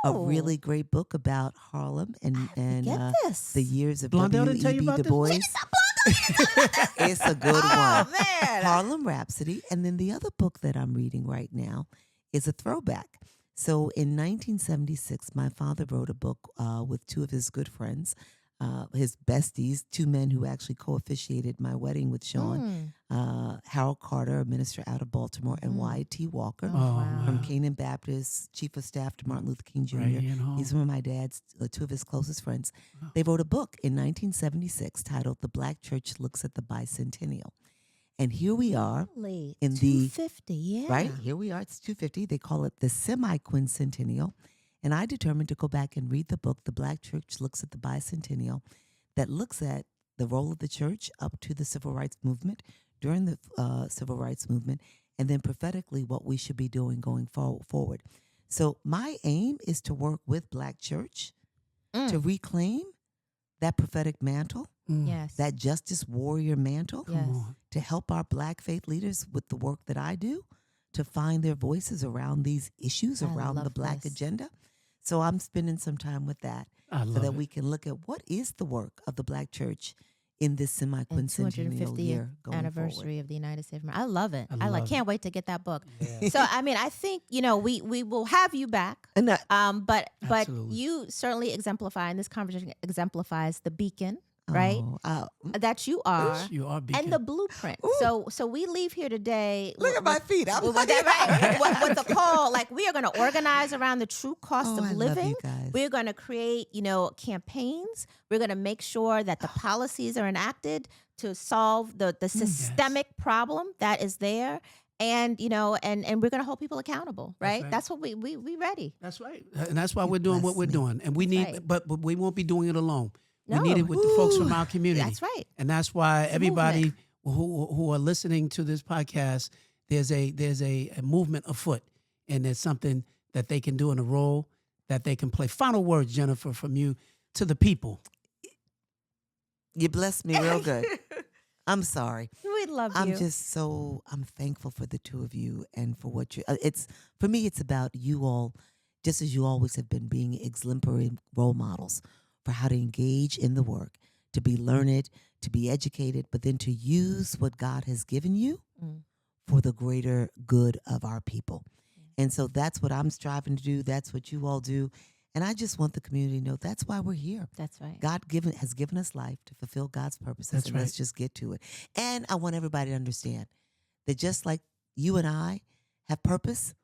A Oh, really great book about Harlem and get this. the years of Blondell didn't tell you W.E.B. about Du this? Bois. It's a good Oh one. man. Harlem Rhapsody. And then the other book that I'm reading right now is a throwback. So in 1976, my father wrote a book with 2 of his good friends, his besties, 2 men who actually co-officiated my wedding with Sean, Harold Carter, a minister out of Baltimore, and Y.T. Walker Oh, wow. from Canaan Baptist, chief of staff to Martin Luther King Jr. Right here at home. He's one of my dad's, 2 of his closest friends. They wrote a book in 1976 titled The Black Church Looks at the Bicentennial. And here we are, Really? in the- 250, yeah. right? Here we are, it's 250. They call it the semi-quincentennial. And I determined to go back and read the book, The Black Church Looks at the Bicentennial, that looks at the role of the church up to the civil rights movement, during the civil rights movement, and then prophetically what we should be doing going forward. So my aim is to work with Black church to reclaim that prophetic mantle, Yes. that justice warrior mantle, Yes. to help our Black faith leaders with the work that I do, to find their voices around these issues, I around the love Black this. agenda. So I'm spending some time with that I so love that it. we can look at what is the work of the Black church in this And semi-quincentennial 250th year going anniversary forward. of the United States of America. I love it. I love can't wait to get that book. Yeah. So I mean, I think we will have you back. And But Absolutely. you certainly exemplify, and this conversation exemplifies the beacon, right? That you are, You are beacon. and the blueprint. So we leave here today. look at my feet. I'm with like, that, right? with the call, like we are going to organize around the true cost Oh, of I love living. you guys. We're going to create, campaigns. We're going to make sure that the policies are enacted to solve the systemic problem that is there. And and we're going to hold people accountable, right? right. That's what we ready. That's right. And that's why we're doing what we're bless me. doing. And we need, right. but we won't be doing it alone. No. We need it with the folks from our community. That's right. And that's why a everybody who are listening to this podcast, there's a movement afoot, and there's something that they can do in a role that they can play. Final words, Jennifer, from you to the people. You blessed me real good. I'm sorry. We love you. I'm thankful for the 2 of you and for what you, for me, it's about you all, just as you always have been, being exemplary role models for how to engage in the work, to be learned, to be educated, but then to use what God has given you for the greater good of our people. And so that's what I'm striving to do. That's what you all do. And I just want the community to know that's why we're here. That's right. God has given us life to fulfill God's purposes, That's and right. let's just get to it. And I want everybody to understand that just like you and I have purpose,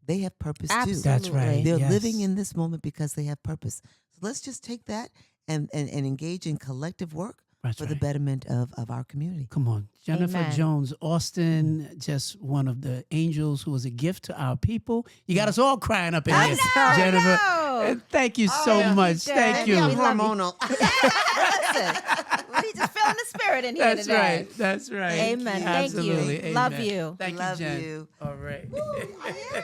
they have purpose Absolutely. too. That's right. They're Yes. living in this moment because they have purpose. So let's just take that and engage in collective work That's for the right. betterment of our community. Come on. Jennifer Amen. Jones Austin, just one of the angels who was a gift to our people. You got us all crying up in I here, know, Jennifer. I know. And thank you so Thank you, much. Jen. Thank Maybe you. I'm I'm hormonal. Listen, we just feeling the spirit in here That's today. right. That's right. Amen. Thank you. Absolutely. Love Amen. you. Thank Love you, Jen. you. All right. Yeah,